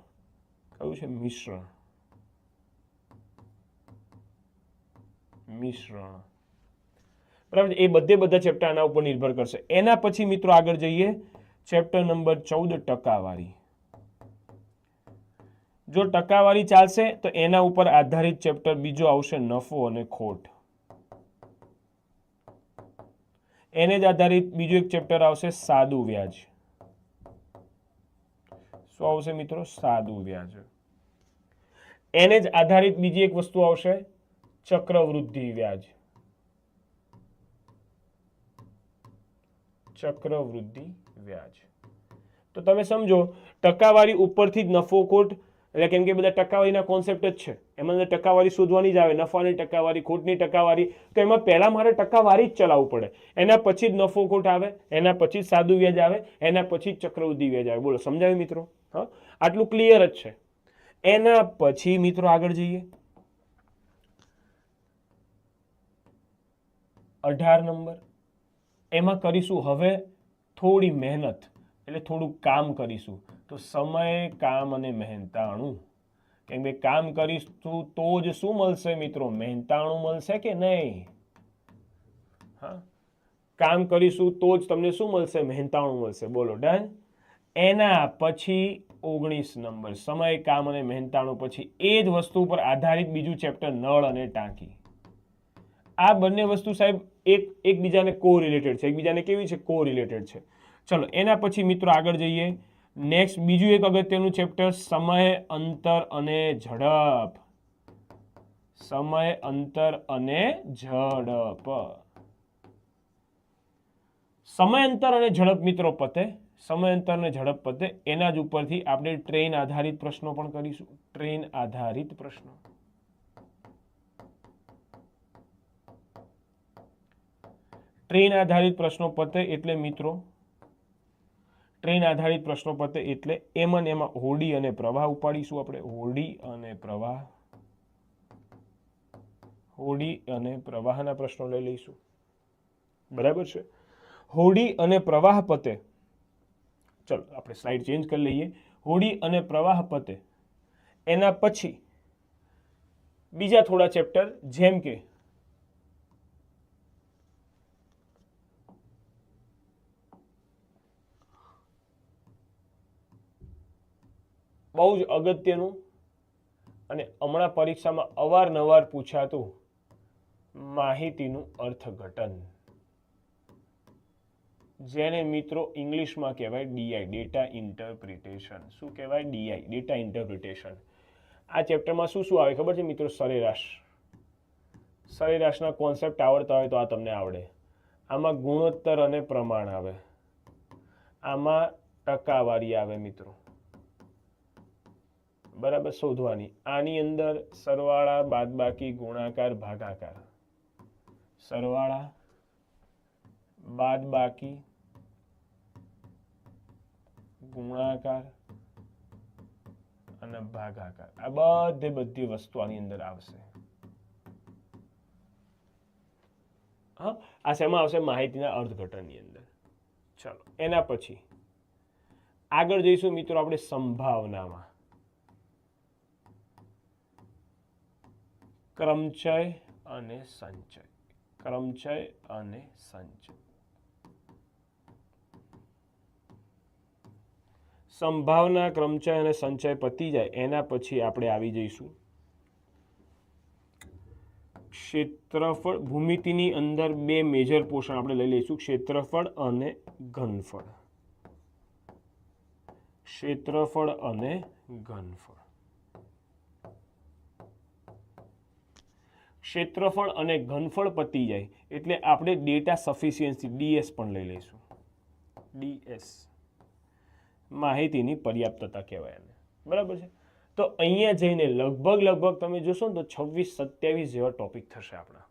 કયું છે? મિશ્રણ. મિશ્રણ. બરાબર? એ બધા ચેપ્ટર આના ઉપર નિર્ભર કરશે. એના પછી મિત્રો આગળ જઈએ, ચેપ્ટર નંબર 14 ટકાવારી. જો ટકાવારી ચાલશે તો એના ઉપર આધારિત ચેપ્ટર બીજો આવશે નફો અને ખોટ. એને જ આધારિત બીજું એક ચેપ્ટર આવશે સાદું વ્યાજ. શું આવશે મિત્રો? સાદું વ્યાજ. એને જ આધારિત બીજી એક વસ્તુ આવશે, ચક્રવૃદ્ધિ વ્યાજ. ચક્રવૃદ્ધિ વ્યાજ. તો તમે સમજો ટકાવારી ઉપરથી જ નફો ખોટ, એટલે કેમ કે બધા ટકાવારીના કોન્સેપ્ટ જ છે, એમાં ટકાવારી શોધવાની જ આવે, નફાની ટકાવારી, ખોટની ટકાવારી. તો એમાં પહેલા મારે ટકાવારી જ ચલાવવું પડે, એના પછી જ નફો ખોટ આવે, એના પછી જ સાદું વ્યાજ આવે, એના પછી જ ચક્રવૃદ્ધિ વ્યાજ આવે. બોલો સમજાયું મિત્રો? હા, આટલું ક્લિયર જ છે. એના પછી મિત્રો આગળ જઈએ, 18 નંબર. એમાં કરીશું હવે થોડી મહેનત, એટલે થોડું કામ કરીશું. તો સમય, કામ અને મહેનતાણું. કેમ કે કામ કરીશું તો જ શું મળશે મિત્રો? મહેનતાણું મળશે કે નહીં? હા, કામ કરીશું તો જ તમને શું મળશે? મહેનતાણું મળશે. બોલો ડન. એના પછી 19 નંબર, સમય, કામ અને મહેનતાણું પછી એ જ વસ્તુ પર આધારિત બીજું ચેપ્ટર, નળ અને ટાંકી. આ બંને વસ્તુ સાહેબ એકબીજાને કોરિલેટેડ છે. એકબીજાને કેવી છે? કોરિલેટેડ છે. ચલો એના પછી મિત્રો આગળ જઈએ. નેક્સ્ટ બીજું એક અગત્યનું ચેપ્ટર, સમય, અંતર અને ઝડપ. સમય, અંતર અને ઝડપ. સમય, અંતર અને ઝડપ મિત્રો પતે. સમય, અંતર અને ઝડપ પતે એના જ ઉપરથી આપણે ટ્રેન આધારિત પ્રશ્નો પણ કરીશું. ટ્રેન આધારિત પ્રશ્નો. ટ્રેન આધારિત પ્રશ્નો પતે એટલે મિત્રો, ટ્રેન આધારિત પ્રશ્નો પતે એટલે એમાં હોડી અને પ્રવાહ ઉપાડીશું આપણે. હોડી અને પ્રવાહ, હોડી અને પ્રવાહના પ્રશ્નો લઈ લઈશું. બરાબર છે? હોડી અને પ્રવાહ પતે. ચલો આપણે સ્લાઇડ ચેન્જ કરી લઈએ. હોડી અને પ્રવાહ પતે એના પછી બીજા થોડા ચેપ્ટર, જેમ કે બહુ જ અગત્યનું અને હમણાં પરીક્ષામાં અવારનવાર પૂછાતું માહિતીનું અર્થઘટન, જેને મિત્રો ઇંગ્લિશમાં કહેવાય ડીઆઈ, ડેટા ઇન્ટરપ્રિટેશન. શું કહેવાય? DI, data interpretation. આ ચેપ્ટરમાં શું શું આવે ખબર છે મિત્રો? સરેરાશ. સરેરાશના કોન્સેપ્ટ આવડતા હોય તો આ તમને આવડે. આમાં ગુણોત્તર અને પ્રમાણ આવે, આમાં ટકાવારી આવે મિત્રો. બરાબર, શોધવાની. આની અંદર સરવાળા, બાદબાકી, ગુણાકાર, ભાગાકાર. સરવાળા, બાદબાકી, ગુણાકાર અને ભાગાકાર. આ બધી વસ્તુ આની અંદર આવશે. હા, આ શેમાં આવશે? માહિતીના અર્થઘટનની અંદર. ચલો એના પછી આગળ જઈશું મિત્રો આપણે સંભાવનામાં. ક્રમચય અને સંચય. ક્રમચય અને સંચય. સંભાવના, ક્રમચય અને સંચય પતી જાય એના પછી આપણે આવી જઈશું ક્ષેત્રફળ. ભૂમિતિની અંદર બે મેજર પોર્શન આપણે લઈ લઈશું, ક્ષેત્રફળ અને ઘનફળ. ક્ષેત્રફળ અને ઘનફળ. ક્ષેત્રફળ અને ઘનફળ પતી જાય એટલે આપણે ડેટા સફિશિયન્સી, ડીએસ પણ લઈ લઈશું. ડીએસ, માહિતીની પર્યાપ્તતા કહેવાય એને. બરાબર છે? તો અહીંયા જઈને લગભગ તમે જોશો ને તો 26-27 જેવા ટોપિક થશે આપણા.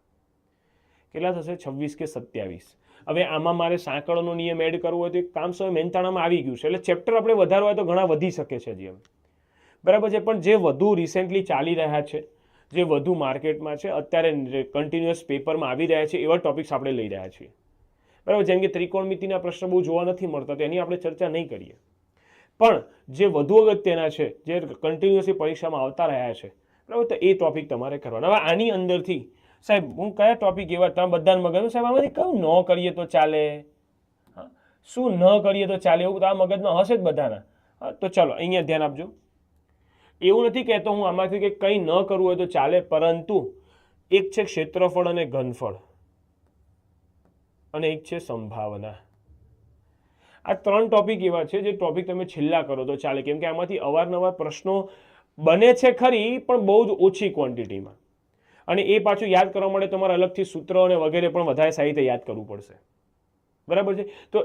કેટલા થશે? 26 કે 27. હવે આમાં મારે સાંકળનો નિયમ એડ કરવો હોય તો એક કામ સમય મહેનતાણામાં આવી ગયું છે, એટલે ચેપ્ટર આપણે વધારવા હોય તો ઘણા વધી શકે છે જેમ. બરાબર છે? પણ જે વધુ રિસેન્ટલી ચાલી રહ્યા છે, જે વધુ માર્કેટમાં છે, અત્યારે કન્ટિન્યુઅસ પેપરમાં આવી રહ્યા છે, એવા ટોપિક્સ આપણે લઈ રહ્યા છીએ. બરાબર? જેમ કે ત્રિકોણમિતિના પ્રશ્નો બહુ જોવા નથી મળતા, તો એની આપણે ચર્ચા નહીં કરીએ. પણ જે વધુ અગત્યના છે, જે કન્ટિન્યુઅસલી પરીક્ષામાં આવતા રહ્યા છે, બરાબર, તો એ ટોપિક તમારે કરવાના. હવે આની અંદરથી સાહેબ હું કયા ટોપિક એવા તમે બધાને મગજ સાહેબ આમાંથી કયું ન કરીએ તો ચાલે, શું ન કરીએ તો ચાલે, એવું તો આ મગજમાં હશે જ બધાના. તો ચલો અહીંયા ધ્યાન આપજો. એવું નથી કહેતો હું આમાંથી કે કંઈ ન કરવું હોય તો ચાલે, પરંતુ એક છે ક્ષેત્રફળ અને ઘનફળ અને એક છે સંભાવના. આ 3 ટોપિક એવા છે જે ટોપિક તમે છેલ્લા કરો તો ચાલે, કેમ કે આમાંથી અવારનવાર પ્રશ્નો બને છે ખરી, પણ બહુ જ ઓછી ક્વોન્ટિટીમાં, અને એ પાછું યાદ કરવા માટે તમારે અલગથી સૂત્રો અને વગેરે પણ વધારે સારી રીતે યાદ કરવું પડશે. બરાબર છે? તો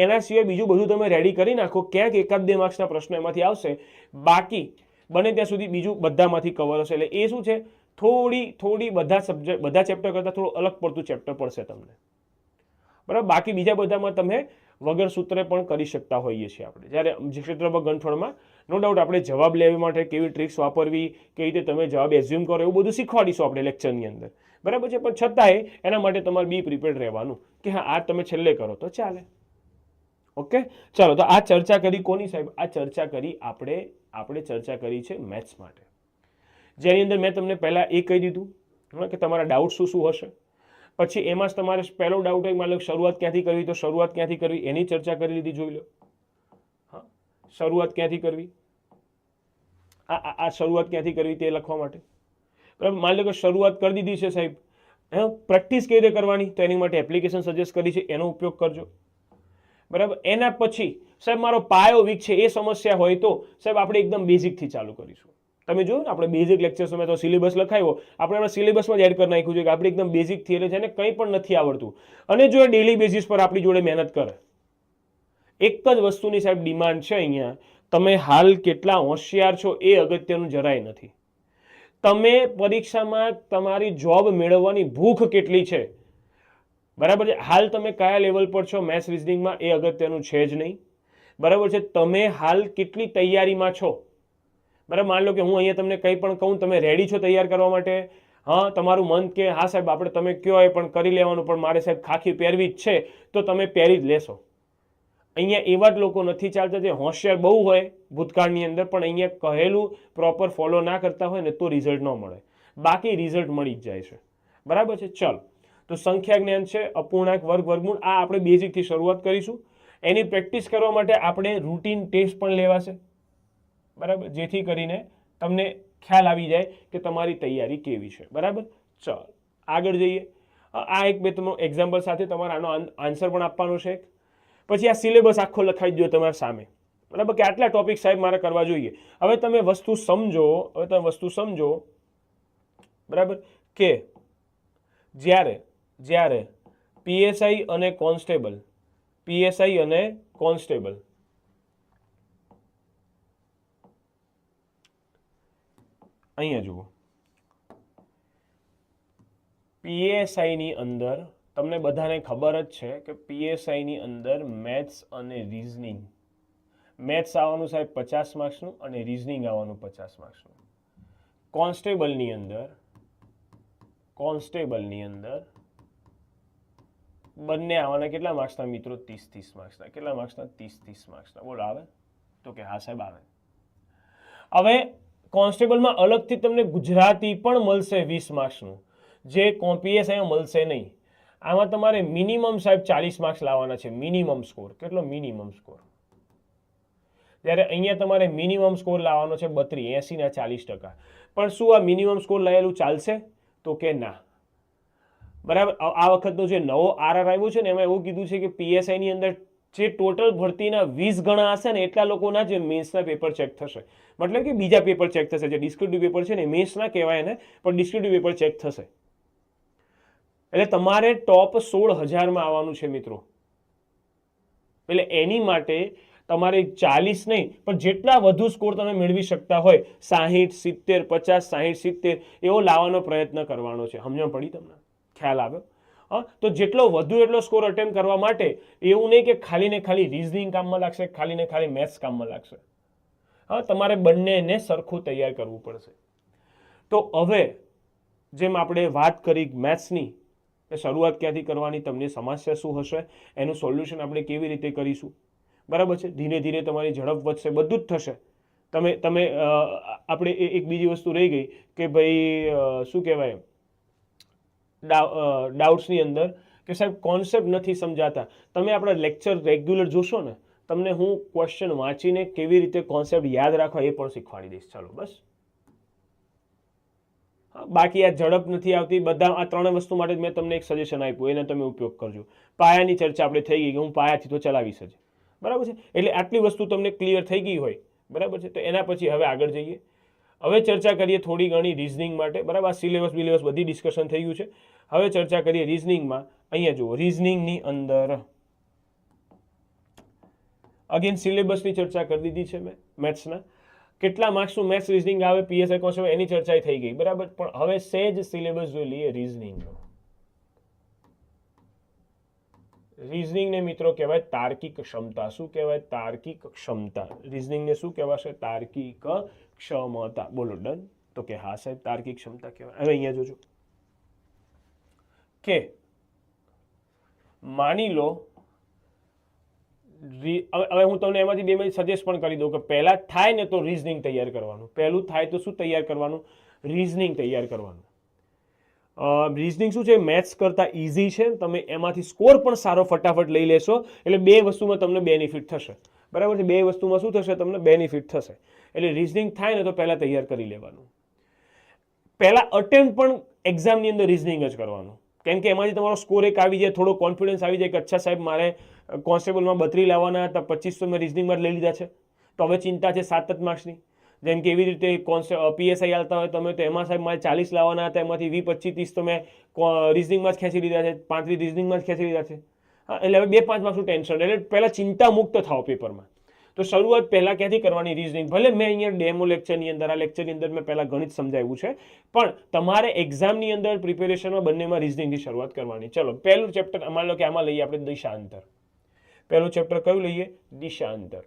એના સિવાય બીજું બધું તમે રેડી કરી નાખો, ક્યાંક 1-2 માર્ક્સના પ્રશ્નો એમાંથી આવશે, બાકી બને ત્યાં સુધી બીજું બધામાંથી કવર હશે. એટલે એ શું છે, થોડી બધા સબ્જેક્ટ બધા ચેપ્ટર કરતાં થોડું અલગ પડતું ચેપ્ટર પડશે તમને. બરાબર? બાકી બીજા બધામાં તમે વગર સૂત્રે પણ કરી શકતા હોઈએ છીએ આપણે. જ્યારે ક્ષેત્ર પર ગણફળમાં નો ડાઉટ આપણે જવાબ લેવા માટે કેવી ટ્રિક્સ વાપરવી, કેવી રીતે તમે જવાબ એઝ્યુમ કરો, એવું બધું શીખવાડીશું આપણે લેક્ચરની અંદર. બરાબર છે? પણ છતાંય એના માટે તમારે બી પ્રિપેર્ડ રહેવાનું કે હા આ તમે છેલ્લે કરો તો ચાલે. ઓકે, ચાલો. તો આ ચર્ચા કરી કોની સાહેબ? આ ચર્ચા કરી આપણે ચર્ચા કરી છે મેથ્સ માટે, જેની અંદર મેં તમને પહેલાં એ કહી દીધું કે તમારા ડાઉટ શું હશે. પછી એમાં જ તમારે પહેલો ડાઉટ હોય, માનો શરૂઆત ક્યાંથી કરવી, તો શરૂઆત ક્યાંથી કરવી એની ચર્ચા કરી લીધી. જોઈ લો, હા, શરૂઆત ક્યાંથી કરવી, આ શરૂઆત ક્યાંથી કરવી તે લખવા માટે. બરાબર? માની લો કે શરૂઆત કરી દીધી છે સાહેબ, પ્રેક્ટિસ કેવી રીતે કરવાની, તો એની માટે એપ્લિકેશન સજેસ્ટ કરી છે, એનો ઉપયોગ કરજો. બરાબર? એના પછી સાહેબ મારો પાયો વીક છે, એ સમસ્યા હોય તો સાહેબ આપણે એકદમ બેઝિકથી ચાલુ કરીશું. તમે જોયું ને, આપણે બેઝિક લેક્ચર્સમાં તો સિલેબસ લખાવ્યો, આપણે સિલેબસમાં જ એડ કરી નાખ્યું છે કે આપણે એકદમ બેઝિકથી, એટલે જેને કંઈ પણ નથી આવડતું અને જો ડેલી બેઝિસ પર આપણી જોડે મહેનત કરે, એક જ વસ્તુની સાહેબ ડિમાન્ડ છે અહીંયા, તમે હાલ કેટલા હોશિયાર છો એ અગત્યનું જરાય નથી. તમે પરીક્ષામાં તમારી જોબ મેળવવાની ભૂખ કેટલી છે, બરાબર છે, હાલ તમે કયા લેવલ પર છો મેથ્સ રિઝનિંગમાં એ અગત્યનું છે જ નહીં. બરાબર છે? તમે હાલ કેટલી તૈયારીમાં છો. બરાબર? માની લો કે હું અહીંયા તમને કંઈ પણ કહું, તમે રેડી છો તૈયાર કરવા માટે? હા, તમારું મન કે હા સાહેબ આપણે તમે કહો એ પણ કરી લેવાનું, પણ મારે સાહેબ ખાખી પહેરવી જ છે, તો તમે પહેરી જ લેશો. અહીંયા એવા જ લોકો નથી ચાલતા જે હોશિયાર બહુ હોય ભૂતકાળની અંદર, પણ અહીંયા કહેલું પ્રોપર ફોલો ના કરતા હોય ને તો રિઝલ્ટ ન મળે. બાકી રિઝલ્ટ મળી જ જાય છે. બરાબર છે? ચાલો, તો સંખ્યા જ્ઞાન છે, અપૂર્ણાંક, વર્ગ, વર્ગમૂળ, આ આપણે બેઝિકથી શરૂઆત કરીશું. એની પ્રેક્ટિસ કરવા માટે આપણે રૂટીન ટેસ્ટ પણ લેવાશે. બરાબર? જેથી કરીને તમને ખ્યાલ આવી જાય કે તમારી તૈયારી કેવી છે. બરાબર? ચાલો આગળ જઈએ. આ એક બે તમે એક્ઝામ્પલ સાથે તમારે આનો આન્સર પણ આપવાનો છે. પછી આ સિલેબસ આખો લખાઈ દો તમારા સામે. બરાબર? કે આટલા ટોપિક સાહેબ મારે કરવા જોઈએ. હવે તમે વસ્તુ સમજો, બરાબર, કે જ્યારે પીએસઆઈ અને કોન્સ્ટેબલ અહીંયા જુઓ, પીએસઆઈની અંદર તમને બધાને ખબર જ છે કે પીએસઆઈની અંદર મેથ્સ અને રિઝનિંગ, મેથ્સ આવવાનું સાહેબ 50 માર્ક્સનું અને રિઝનિંગ આવવાનું 50 માર્ક્સનું. કોન્સ્ટેબલની અંદર બંને આવવાના કેટલા માર્ક્સના મિત્રો? 30 માર્ક્સના. કેટલા માર્ક્સના? 30 માર્ક્સના. બોલો આવે? તો કે હા સાહેબ આવે. હવે કોન્સ્ટેબલમાં અલગથી તમને ગુજરાતી પણ મળશે 20 માર્ક્સનું, જે પીએસઆઈમાં મળશે નહીં. આમાં તમારે મિનિમમ સાહેબ 40 માર્ક્સ લાવવાના છે. મિનિમમ સ્કોર કેટલો? Minimum score. જ્યારે અહીંયા તમારે મિનિમમ સ્કોર લાવવાનો છે 82, 80 ના 40%. પણ શું આ મિનિમમ સ્કોર લાયેલું ચાલશે? તો કે ના. બરાબર? આ વખતનો જે નવો આરઆર આવ્યો છે ને, એમાં એવું કીધું છે કે પીએસઆઈની અંદર જે ટોટલ ભરતીના 20 ગણા હશે ને, એટલા લોકોના જે મેન્સના પેપર ચેક થશે. મતલબ કે બીજા પેપર ચેક થશે. જે ડિસ્ક્રિપ્ટિવ પેપર છે ને, મેન્સ ના કહેવાય એને, પણ ડિસ્ક્રિપ્ટિવ પેપર ચેક થશે. એટલે તમારે ટોપ 16,000માં આવવાનું છે મિત્રો. એટલે એની માટે તમારે 40 નહીં, પણ જેટલા વધુ સ્કોર તમે મેળવી શકતા હોય, 60, 70, 50, 60, 70 એવો લાવવાનો પ્રયત્ન કરવાનો છે. સમજણ પડી તમને? ખ્યાલ આવ્યો? હા, તો જેટલો વધુ એટલો સ્કોર અટેમ્પ્ટ કરવા માટે એવું નહીં કે ખાલી ને ખાલી રિઝનિંગ કામમાં લાગશે, ખાલી ને ખાલી મેથ્સ કામમાં લાગશે. હા, તમારે બંનેને સરખું તૈયાર કરવું પડશે. તો હવે જેમ આપણે વાત કરી મેથ્સની, શરૂઆત ક્યાંથી કરવાની, તમને સમસ્યા શું હશે, એનું સોલ્યુશન આપણે કેવી રીતે કરીશું. બરાબર છે? ધીરે ધીરે તમારી ઝડપ વધશે, બધું જ થશે. તમે આપણે એક બીજી વસ્તુ રહી ગઈ કે ભાઈ શું કહેવાય, ડાઉટ્સની અંદર કે સાહેબ કોન્સેપ્ટ નથી સમજાતા. તમે આપણા લેક્ચર રેગ્યુલર જોશો ને, તમને હું ક્વેશ્ચન વાંચીને કેવી રીતે કોન્સેપ્ટ યાદ રાખવા એ પણ શીખવાડી દઈશ. ચાલો બસ. બાકી આ ઝડપ નથી આવતી. બધા આ 3 વસ્તુ માટે મેં તમને એક સજેશન આપ્યું, એને તમે ઉપયોગ કરજો. પાયાની ચર્ચા આપણે થઈ ગઈ કે હું પાયાથી તો ચલાવીશ જ. બરાબર છે. એટલે આટલી વસ્તુ તમને ક્લિયર થઈ ગઈ હોય, બરાબર છે. તો એના પછી હવે આગળ જઈએ. હવે ચર્ચા કરીએ થોડી ઘણી રિઝનિંગ માટે, બરાબર. આ સિલેબસ બિલેબસ બધી ડિસ્કશન થઈ ગયું છે. હવે ચર્ચા કરીએ રિઝનિંગમાં. અહીંયા જુઓ, રિઝનિંગની અંદર અગેન સિલેબસની ચર્ચા કરી દીધી છે મેં. મેથ્સના કેટલા માર્ક્સનું મેથ્સ રિઝનિંગ આવે પીએસઆઈ કોન્સ્ટેબલ એની ચર્ચા થઈ ગઈ, બરાબર. પણ હવે સેજ સિલેબસ જોઈ લઈએ રિઝનિંગનો. રિઝનિંગને મિત્રો કહેવાય તાર્કિક ક્ષમતા. શું કહેવાય? તાર્કિક ક્ષમતા. રિઝનિંગને શું કહેવાશે? તાર્કિક ક્ષમતા. બોલો ડન? તો કે હા સાહેબ, તાર્કિક ક્ષમતા કહેવાય. હવે અહીંયા જોજો કે માની લો, હવે હું તમને એમાંથી બે મિનિટ સજેસ્ટ પણ કરી દઉં કે પહેલા થાય ને તો રિઝનિંગ તૈયાર કરવાનું. પહેલું થાય તો શું તૈયાર કરવાનું? રિઝનિંગ તૈયાર કરવાનું. રિઝનિંગ શું છે? મેથ્સ કરતાં ઇઝી છે. તમે એમાંથી સ્કોર પણ સારો ફટાફટ લઈ લેશો. એટલે બે વસ્તુમાં તમને બેનિફિટ થશે, બરાબર છે. બે વસ્તુમાં શું થશે? તમને બેનિફિટ થશે. એટલે રિઝનિંગ થાય ને તો પહેલાં તૈયાર કરી લેવાનું. પહેલાં અટેમ્પ્ટ પણ એક્ઝામની અંદર રિઝનિંગ જ કરવાનું. કેમ કે એમાંથી તમારો સ્કોર એક આવી જાય, થોડો કોન્ફિડન્સ આવી જાય કે અચ્છા સાહેબ મારે કોન્સ્ટેબલમાં 32 લાવવાના હતા, 25 તો મેં રિઝનિંગમાં લઈ લીધા છે, તો હવે ચિંતા છે 7 માર્ક્સની. જેમ કે એવી રીતે પીએસઆઈ આવતા હોય તમે, તો એમાં સાહેબ મારે 40 લાવવાના હતા, એમાંથી 20, 25, 30 તો મેં રિઝનિંગમાં જ ખેંચી લીધા છે, 35 રિઝનિંગમાં જ ખેંચી લીધા છે. હા, એટલે હવે 2-5 માર્ક્સનું ટેન્શન. એટલે પહેલાં ચિંતા મુક્ત થાઓ પેપરમાં. તો શરૂઆત પહેલાં ક્યાંથી કરવાની? રિઝનિંગ. ભલે મેં અહીંયા ડેમો લેક્ચરની અંદર, આ લેક્ચરની અંદર મેં પહેલાં ગણિત સમજાવ્યું છે, પણ તમારે એક્ઝામની અંદર પ્રિપેરેશનમાં બંનેમાં રિઝનિંગથી શરૂઆત કરવાની. ચલો, પહેલું ચેપ્ટર માની લો કે આમાં લઈએ આપણે દિશાંતર. પહેલું ચેપ્ટર કયું લઈએ? દિશાંતર.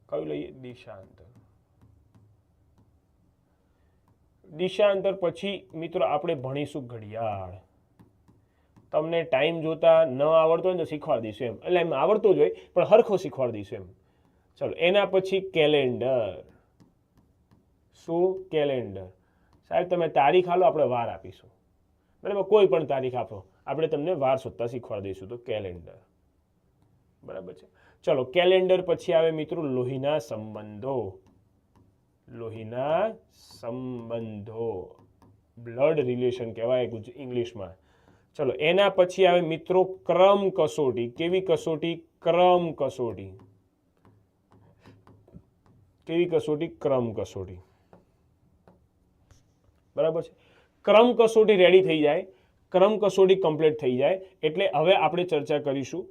કયું લઈએ? દિશાંતર. દિશાંતર પછી મિત્રો આપણે ભણીશું ઘડિયાળ. તમને ટાઈમ જોતા ન આવડતો હોય ને તો શીખવાડી દઈશું એમ. એટલે એમ આવડતો જ હોય પણ હરખો શીખવાડી દઈશું એમ. ચલો, એના પછી કેલેન્ડર. શું? કેલેન્ડર. સાહેબ તમે તારીખ આલો, આપણે વાર આપીશું, બરાબર. કોઈ પણ તારીખ આપો, આપણે તમને વાર શોધતા શીખવાડી દઈશું. તો કેલેન્ડર, બરાબર છે. ચલો, કેલેન્ડર પછી આવે મિત્રો લોહીના સંબંધો. લોહીના સંબંધો, બ્લડ રિલેશન કહેવાય ઇંગ્લિશમાં. ચલો, એના પછી આવે મિત્રો ક્રમ કસોટી. કેવી કસોટી? ક્રમ કસોટી. કેવી કસોટી? ક્રમ કસોટી, બરાબર છે. ક્રમ કસોટી રેડી થઈ જાય, ક્રમ કસોટી કમ્પ્લીટ થઈ જાય એટલે હવે આપણે ચર્ચા કરીશું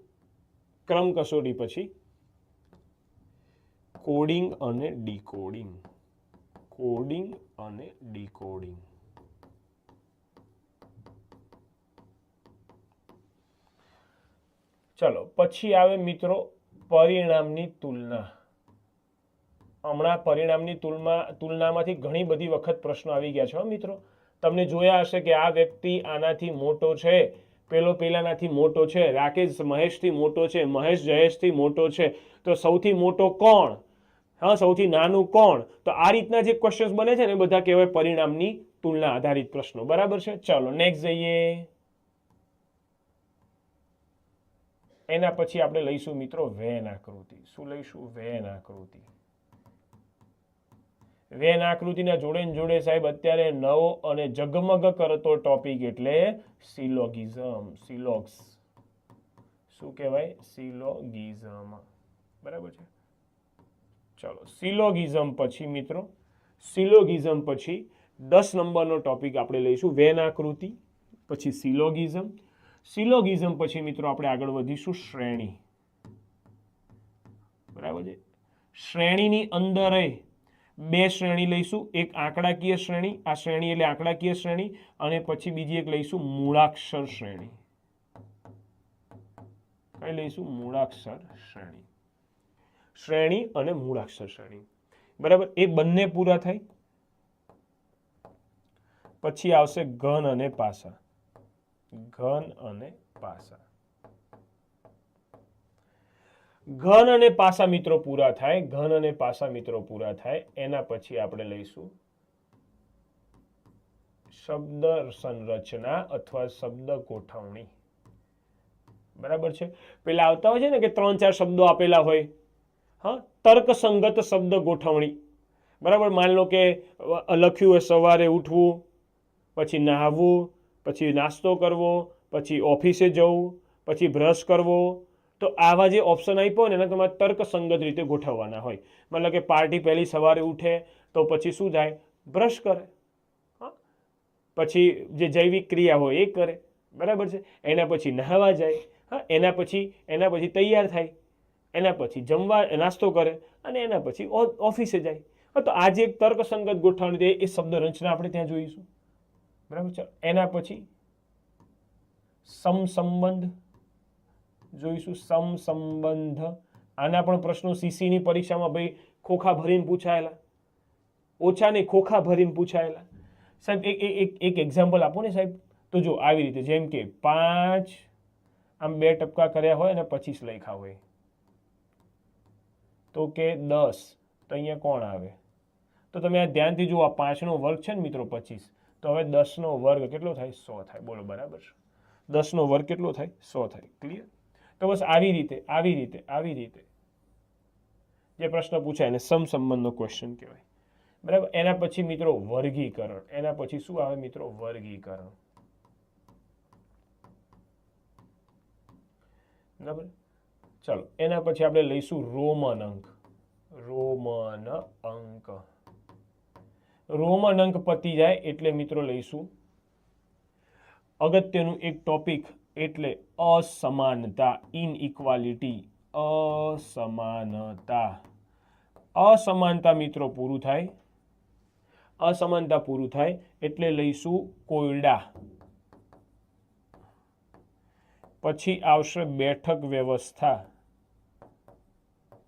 ક્રમ કસોટી પછી કોડિંગ અને ડીકોડિંગ. કોડિંગ અને ડીકોડિંગ. ચલો, પછી આવે મિત્રો પરિણામની તુલના. હમણાં પરિણામની તુલનામાંથી ઘણી બધી વખત પ્રશ્નો આવી ગયા છે મિત્રો. તમને જોયા હશે કે આ વ્યક્તિ આનાથી મોટો છે, પેલો પેલાનાથી મોટો છે, રાકેશ મહેશથી મોટો છે, મહેશ જયેશથી મોટો છે, તો સૌથી મોટો કોણ? હા, સૌથી નાનું કોણ? તો આ રીતના જે ક્વેશ્ચન્સ બને છે ને એ બધા કહેવાય પરિણામની તુલના આધારિત પ્રશ્નો, બરાબર છે. ચલો નેક્સ્ટ જઈએ. એના પછી આપણે લઈશું મિત્રો વેન આકૃતિ. શું લઈશું? વેન આકૃતિ. વેન આકૃતિના જોડે જોડે સાહેબ અત્યારે નવો અને ઝગમગ કરતો ટોપિક એટલે સિલોગિઝમ. સિલોગ્સ. શું કહેવાય? સિલોગિઝમ, બરાબર છે. ચલો, સિલોગિઝમ પછી મિત્રો, સિલોગિઝમ પછી 10 નંબરનો ટોપિક આપણે લઈશું વેન આકૃતિ, પછી સિલોગિઝમ. સિલોગિઝમ પછી મિત્રો આપણે આગળ વધીશું શ્રેણી, બરાબર છે. શ્રેણીની અંદર 2 શ્રેણી લઈશું. એક આંકડાકીય શ્રેણી, આ શ્રેણી એટલે આંકડાકીય શ્રેણી, અને પછી બીજી એક લઈશું મૂળાક્ષર શ્રેણી. કઈ લઈશું? મૂળાક્ષર શ્રેણી. શ્રેણી અને મૂળાક્ષર શ્રેણી, બરાબર. એ બંને પૂરા થાય પછી આવશે ઘન અને પાસા. ઘન અને પાસા. ઘન અને પાસા મિત્રો પૂરા થાય. ઘન અને પાસા મિત્રો પૂરા થાય એના પછી આપણે લઈશું શબ્દ સંરચના અથવા શબ્દ ગોઠવણી, બરાબર છે. પેલા આવતા હોય છે ને કે 3-4 શબ્દો આપેલા હોય. હા, તર્કસંગત શબ્દ ગોઠવણી, બરાબર. માની લો કે લખ્યું હોય સવારે ઉઠવું, પછી નહાવું, પછી નાસ્તો કરવો, પછી ઓફિસે જવું, પછી બ્રશ કરવો, તો આવા જે ઓપ્શન આપ્યો ને એને તમારે તર્કસંગત રીતે ગોઠવવાના હોય. મતલબ કે પાર્ટી પહેલી સવારે ઉઠે તો પછી શું થાય, બ્રશ કરે, પછી જે જૈવિક ક્રિયા હોય એ કરે, બરાબર છે. એના પછી નહાવા જાય, એના પછી તૈયાર થાય, એના પછી જમવા નાસ્તો કરે અને એના પછી ઓફિસે જાય. તો આ જે એક તર્કસંગત ગોઠવણી એ શબ્દ રચના આપણે ત્યાં જોઈશું, બરાબર છે. એના પછી સમસંબંધ જોઈશું, સમસંબંધ. આના પણ પ્રશ્નો સીસીની પરીક્ષામાં ભાઈ ખોખા ભરીને પૂછાયેલા, ઓછા નહીં ખોખા ભરીને પૂછાયેલા. સાહેબ એક એક્ઝામ્પલ આપો ને સાહેબ. તો જો આવી રીતે, જેમ કે 5 આમ 2 ટપકા કર્યા હોય અને 25 લખ્યા હોય, તો કે 10, તો અહીંયા કોણ આવે? તો તમે આ ધ્યાનથી જુઓ, આ 5નો વર્ગ છે ને મિત્રો 25, તો હવે 10નો વર્ગ કેટલો થાય? 100 થાય. બોલો બરાબર છે? 10નો વર્ગ કેટલો થાય? 100 થાય. ક્લિયર? તો બસ આવી રીતે જે પ્રશ્ન પૂછાય એને સમસંબંધનો ક્વેશ્ચન કહેવાય, બરાબર. એના પછી મિત્રો વર્ગીકરણ. એના પછી શું આવે મિત્રો? વર્ગીકરણ. બરાબર. ચાલો, એના પછી આપણે લઈશું રોમન અંક. રોમન અંક પતી જાય એટલે મિત્રો લઈશું અગત્યનું એક ટોપિક, એટલે અસમાનતા, ઇનઇક્વાલિટી. અસમાનતા મિત્રો પૂરું થાય. અસમાનતા પૂરું થાય એટલે લઈશું કોયડા. પછી આવશે બેઠક વ્યવસ્થા.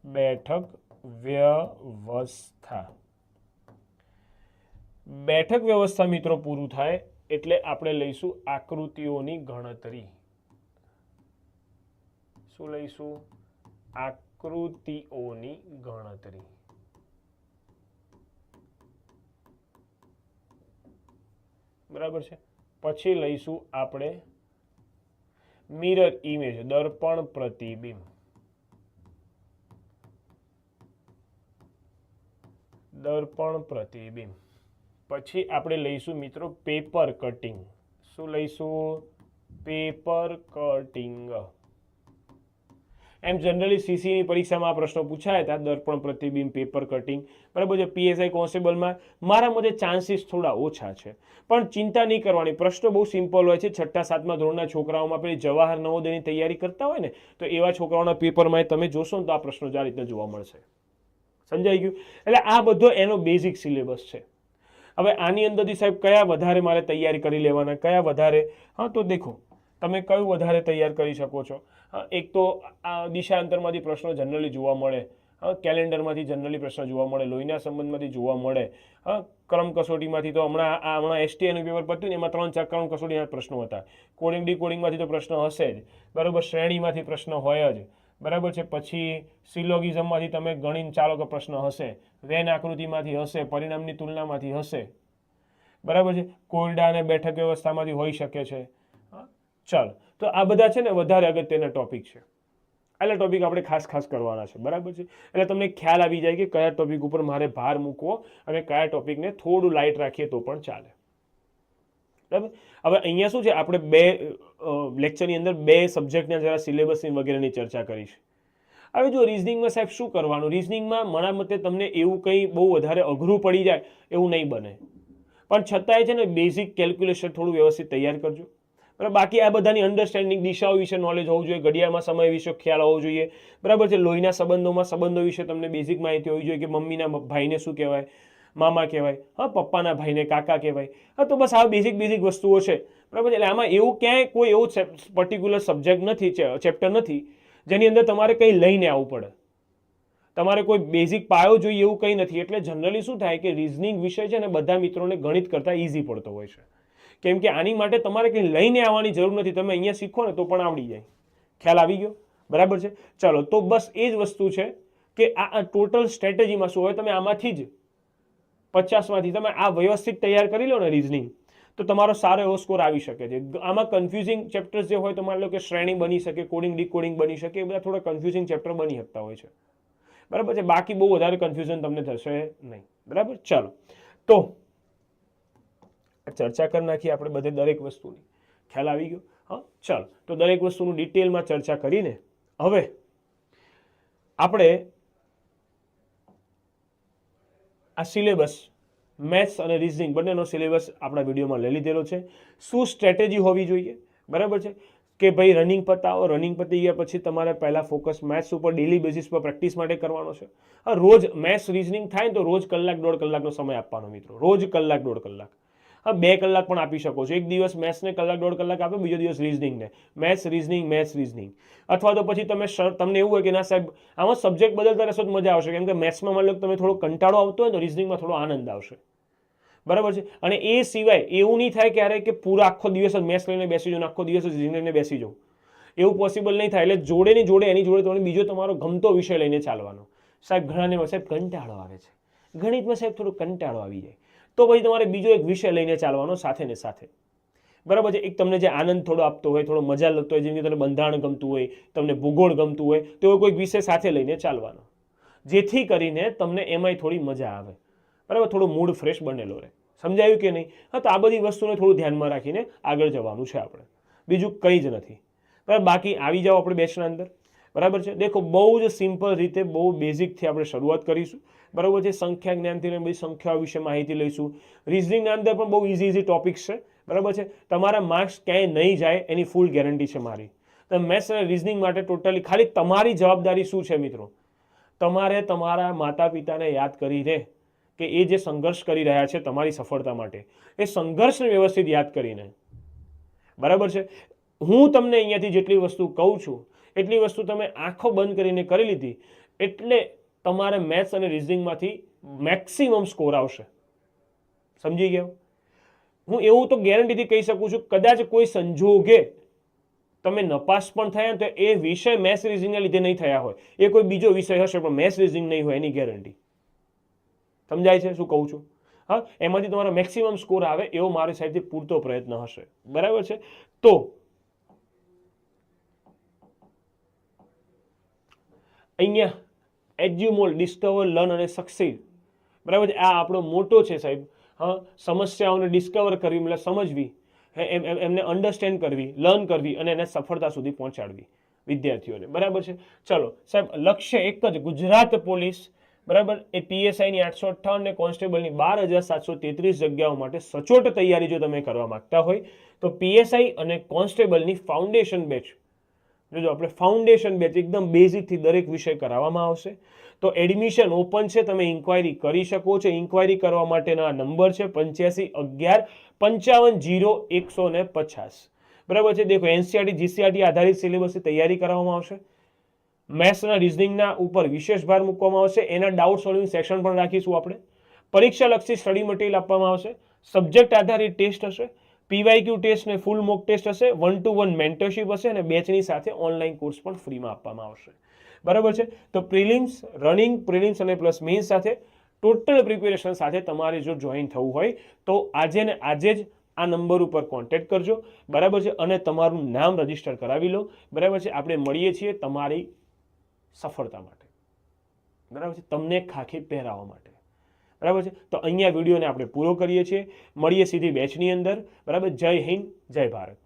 બેઠક વ્યવસ્થા મિત્રો પૂરું થાય એટલે આપણે લઈશું આકૃતિઓની ગણતરી. શું લઈશું? આકૃતિઓની ગણતરી. બરાબર છે. પછી લઈશું આપણે મિરર ઇમેજ, દર્પણ પ્રતિબિંબ. પછી આપણે લઈશું મિત્રો પેપર કટિંગ. શું લઈશું? Paper cutting. એમ જનરલી સીસીની પરીક્ષામાં આ પ્રશ્નો પૂછાયા હતા, દર્પણ પ્રતિબિંબ, પેપર કટિંગ, બરાબર છે. પીએસઆઈ કોન્સ્ટેબલમાં મારા મતે ચાન્સીસ થોડા ઓછા છે, પણ ચિંતા નહીં કરવાની. પ્રશ્નો બહુ સિમ્પલ હોય છે. 6ઠા 7મા ધોરણના છોકરાઓમાં પેલી જવાહર નવોદયની તૈયારી કરતા હોય ને, તો એવા છોકરાઓના પેપરમાં તમે જોશો ને તો આ પ્રશ્નો જ આ રીતે જોવા મળશે. સમજાઈ ગયું? એટલે આ બધો એનો બેઝિક સિલેબસ છે. હવે આની અંદરથી સાહેબ કયા વધારે મારે તૈયારી કરી લેવાના, કયા વધારે? તો દેખો, તમે કયું વધારે તૈયાર કરી શકો છો. એક તો આ દિશાંતરમાંથી પ્રશ્નો જનરલી જોવા મળે, કેલેન્ડરમાંથી જનરલી પ્રશ્નો જોવા મળે, લોહીના સંબંધમાંથી જોવા મળે, ક્રમ કસોટીમાંથી તો હમણાં એસટીએનું પેપર પત્યું ને એમાં 3-4 ક્રમ કસોટીના પ્રશ્નો હતા. કોડિંગ ડીકોડિંગમાંથી તો પ્રશ્ન હશે જ, બરાબર. શ્રેણીમાંથી પ્રશ્ન હોય જ, બરાબર છે. પછી સિલોગિઝમમાંથી તમે ગણીને ચાલો કે પ્રશ્ન હશે, વેન આકૃતિમાંથી હશે, પરિણામની તુલનામાંથી હશે, બરાબર છે. કોયડા અને બેઠક વ્યવસ્થામાંથી હોઈ શકે છે. ચાલો, તો આ બધા છે ને વધારે અગત્યના ટોપિક છે. એટલે ટોપિક આપણે ખાસ કરવાના છે, બરાબર છે. એટલે તમને ખ્યાલ આવી જાય કે કયા ટોપિક ઉપર મારે ભાર મૂકવો અને કયા ટોપિકને થોડું લાઇટ રાખીએ તો પણ ચાલે, બરાબર. હવે અહીંયા શું છે, આપણે 2 લેક્ચરની અંદર 2 સબ્જેક્ટના જરા સિલેબસની વગેરેની ચર્ચા કરીશ. હવે જો રિઝનિંગમાં સાહેબ શું કરવાનું, રિઝનિંગમાં મારા મતે તમને એવું કંઈ બહુ વધારે અઘરું પડી જાય એવું નહીં બને, પણ છતાંય છે ને બેઝિક કેલ્ક્યુલેશન થોડું વ્યવસ્થિત તૈયાર કરજો, બરાબર. બાકી આ બધાની અન્ડરસ્ટેન્ડિંગ, દિશાઓ વિશે નોલેજ હોવું જોઈએ, ઘડિયાળમાં સમય વિશે ખ્યાલ હોવો જોઈએ, બરાબર છે. લોહીના સંબંધો વિશે તમને બેઝિક માહિતી હોવી જોઈએ કે મમ્મીના ભાઈને શું કહેવાય, મામા કહેવાય, પપ્પાના ભાઈને કાકા કહેવાય. તો બસ આ બેઝિક વસ્તુઓ છે, બરાબર. એટલે આમાં એવું ક્યાંય કોઈ એવો પર્ટિક્યુલર સબ્જેક્ટ નથી, ચેપ્ટર નથી જેની અંદર તમારે કંઈ લઈને આવવું પડે, તમારે કોઈ બેઝિક પાયો જોઈએ એવું કંઈ નથી. એટલે જનરલી શું થાય કે રિઝનિંગ વિષય છે ને બધા મિત્રોને ગણિત કરતાં ઇઝી પડતો હોય છે, કેમ કે આની માટે તમારે કંઈ લઈને આવવાની જરૂર નથી. તમે અહીંયા શીખો ને તો પણ આવડી જાય. ખ્યાલ આવી ગયો? બરાબર છે. ચાલો, તો બસ એ જ વસ્તુ છે કે આ ટોટલ સ્ટ્રેટેજીમાં શું હોય, તમે આમાંથી જ 50માંથી તમે આ વ્યવસ્થિત તૈયાર કરી લો ને રિઝનિંગ, તો તમારો સારો એવો સ્કોર આવી શકે છે. આમાં કન્ફ્યુઝિંગ ચેપ્ટર્સ જે હોય તો માની લો કે શ્રેણી બની શકે, કોડિંગ ડીકોડિંગ બની શકે, એ બધા થોડા કન્ફ્યુઝિંગ ચેપ્ટર બની શકતા હોય છે, બરાબર છે. બાકી બહુ વધારે કન્ફ્યુઝન તમને થશે નહીં, બરાબર. ચાલો, તો ચર્ચા કરી નાખીએ આપણે બધે દરેક વસ્તુની. ખ્યાલ આવી ગયો? હા, ચાલો તો દરેક વસ્તુનું ડિટેલમાં ચર્ચા કરીને હવે આપણે આ સિલેબસ મેથ્સ અને રિઝનિંગ બંનેનો સિલેબસ આપણા વિડીયોમાં લઈ લીધેલો છે. શું સ્ટ્રેટેજી હોવી જોઈએ, બરાબર છે, કે ભાઈ રનિંગ પતાવો, રનિંગ પતી ગયા પછી તમારે પહેલાં ફોકસ મેથ્સ ઉપર ડેલી બેસિસ પર પ્રેક્ટિસ માટે કરવાનો છે. રોજ મેથ્સ રિઝનિંગ થાય ને તો રોજ કલાક 1.5 કલાકનો સમય આપવાનો મિત્રો, રોજ કલાક 1.5 કલાક. 2 કલાક પણ આપી શકો છો. એક દિવસ મેથ્સને કલાક 1.5 કલાક આપો, બીજો દિવસ રિઝનિંગને, મેથ્સ રિઝનિંગ. અથવા તો પછી તમને એવું હોય કે ના સાહેબ આમાં સબ્જેક્ટ બદલતા રહેશો તો મજા આવશે, કેમ કે મેથ્સમાં માની લો તમે થોડો કંટાળો આવતો હોય તો રિઝનિંગમાં થોડો આનંદ આવશે, બરાબર છે. અને એ સિવાય એવું નહીં થાય ક્યારેય કે પૂરા આખો દિવસ જ મેથ્સ લઈને બેસી જાઓ, આખો દિવસ જ રિઝનિંગ લઈને બેસી જાઓ, એવું પોસિબલ નહીં થાય. એટલે જોડેની જોડે એની જોડે તમે બીજો તમારો ગમતો વિષય લઈને ચાલવાનો. સાહેબ ઘણાને સાહેબ કંટાળો આવે છે, ગણિતમાં સાહેબ થોડો કંટાળો આવી જાય, તો પછી તમારે બીજો એક વિષય લઈને ચાલવાનો સાથે ને સાથે, બરાબર છે. એક તમને જે આનંદ થોડો આપતો હોય, થોડો મજા લેતો હોય, જેમ કે તમને બંધારણ ગમતું હોય, તમને ભૂગોળ ગમતું હોય, તો કોઈક વિષય સાથે લઈને ચાલવાનો, જેથી કરીને તમને એમાંય થોડી મજા આવે, બરાબર, થોડો મૂડ ફ્રેશ બનેલો રહે. સમજાયું કે નહીં? હા, તો આ બધી વસ્તુને થોડું ધ્યાનમાં રાખીને આગળ જવાનું છે આપણે, બીજું કંઈ જ નથી, બરાબર. બાકી આવી જાઓ આપણે બેચના અંદર, બરાબર છે. દેખો બહુ જ સિમ્પલ રીતે, બહુ બેઝિકથી આપણે શરૂઆત કરીશું, બરાબર છે. સંખ્યા જ્ઞાનથી બધી સંખ્યાઓ વિશે માહિતી લઈશું. રિઝનિંગના અંદર પણ બહુ ઇઝી ટોપિક્સ છે, બરાબર છે. તમારા માર્ક્સ ક્યાંય નહીં જાય એની ફૂલ ગેરંટી છે મારી. તો મેથ્સ અને રિઝનિંગ માટે ટોટલી ખાલી તમારી જવાબદારી શું છે મિત્રો? તમારે તમારા માતા પિતાને યાદ કરીને કે એ જે સંઘર્ષ કરી રહ્યા છે તમારી સફળતા માટે, એ સંઘર્ષને વ્યવસ્થિત યાદ કરીને, બરાબર છે. હું તમને અહીંયાથી જેટલી વસ્તુ કહું છું એટલી વસ્તુ તમે આંખો બંધ કરીને કરી લીધી એટલે તમારે મેથ્સ અને રિઝનિંગમાંથી મેક્સિમમ સ્કોર આવશે. સમજી ગયા? હું એવું તો ગેરંટીથી કહી શકું છું, કદાચ કોઈ સંજોગે તમે નપાસ પણ થયા તો એ વિષય મેથ્સ રિઝનિંગના લીધે નહીં થયા હોય, એ કોઈ બીજો વિષય હશે પણ મેથ્સ રિઝનિંગ નહીં હોય એની ગેરંટી. સમજાય છે શું કહું છું? હા, એમાંથી તમારો મેક્સિમમ સ્કોર આવે એવો મારી સાઈડથી પૂરતો પ્રયત્ન હશે, બરાબર છે. તો અહીંયા એજ્યુમોલ ડિસ્કવર, લર્ન અને સક્સીડ, બરાબર છે. આ આપણો મોટો છે સાહેબ. હા, સમસ્યાઓને ડિસ્કવર કરવી મતલબ સમજવી, એમને અન્ડરસ્ટેન્ડ કરવી, લર્ન કરવી અને એને સફળતા સુધી પહોંચાડવી વિદ્યાર્થીઓને, બરાબર છે. ચલો સાહેબ, લક્ષ્ય એક જ, ગુજરાત પોલીસ, બરાબર, એ પીએસઆઈની 858 ને કોન્સ્ટેબલની 12,733 જગ્યાઓ માટે સચોટ તૈયારી જો તમે કરવા માંગતા હોય તો પીએસઆઈ અને કોન્સ્ટેબલની ફાઉન્ડેશન બેચ, જો આપણે ફાઉન્ડેશન બેચ એકદમ બેઝિકથી દરેક વિષય કરાવવામાં આવશે. તો એડમિશન ઓપન છે, તમે ઇન્ક્વાયરી કરી શકો છો. ઇન્ક્વાયરી કરવા માટેના નંબર છે 8511550150, બરાબર છે. દેખો એનસીઆરટી જીસીઆરટી આધારિત સિલેબસની તૈયારી કરવામાં આવશે. મેથ્સના રિઝનિંગના ઉપર વિશેષ ભાર મૂકવામાં આવશે. એના ડાઉટ સોલ્વિંગ સેક્શન પણ રાખીશું આપણે. પરીક્ષાલક્ષી સ્ટડી મટીરિયલ આપવામાં આવશે. સબ્જેક્ટ આધારિત ટેસ્ટ હશે, પીવાયક્યુ ટેસ્ટ ને ફૂલ મોક ટેસ્ટ હશે, 1-to-1 મેન્ટરશિપ હશે અને બેચની સાથે ઓનલાઈન કોર્સ પણ ફ્રીમાં આપવામાં આવશે, બરાબર છે. તો પ્રિલિમ્સ, રનિંગ, પ્રિલિમ્સ અને પ્લસ મેઇન્સ સાથે ટોટલ પ્રિપેરેશન સાથે તમારે જો જોઈન થવું હોય તો આજે ને આજે જ આ નંબર ઉપર કોન્ટેક્ટ કરજો, બરાબર છે. અને તમારું નામ રજીસ્ટર કરાવી લો, બરાબર છે. આપણે મળીએ છીએ તમારી સફળતા માટે, બરાબર છે, તમને ખાખી પહેરાવવા માટે, બરાબર છે. તો અહીંયા વિડીયોને આપણે પૂરો કરીએ છીએ. મળીએ સીધી બેચની અંદર, બરાબર. જય હિન્દ, જય ભારત.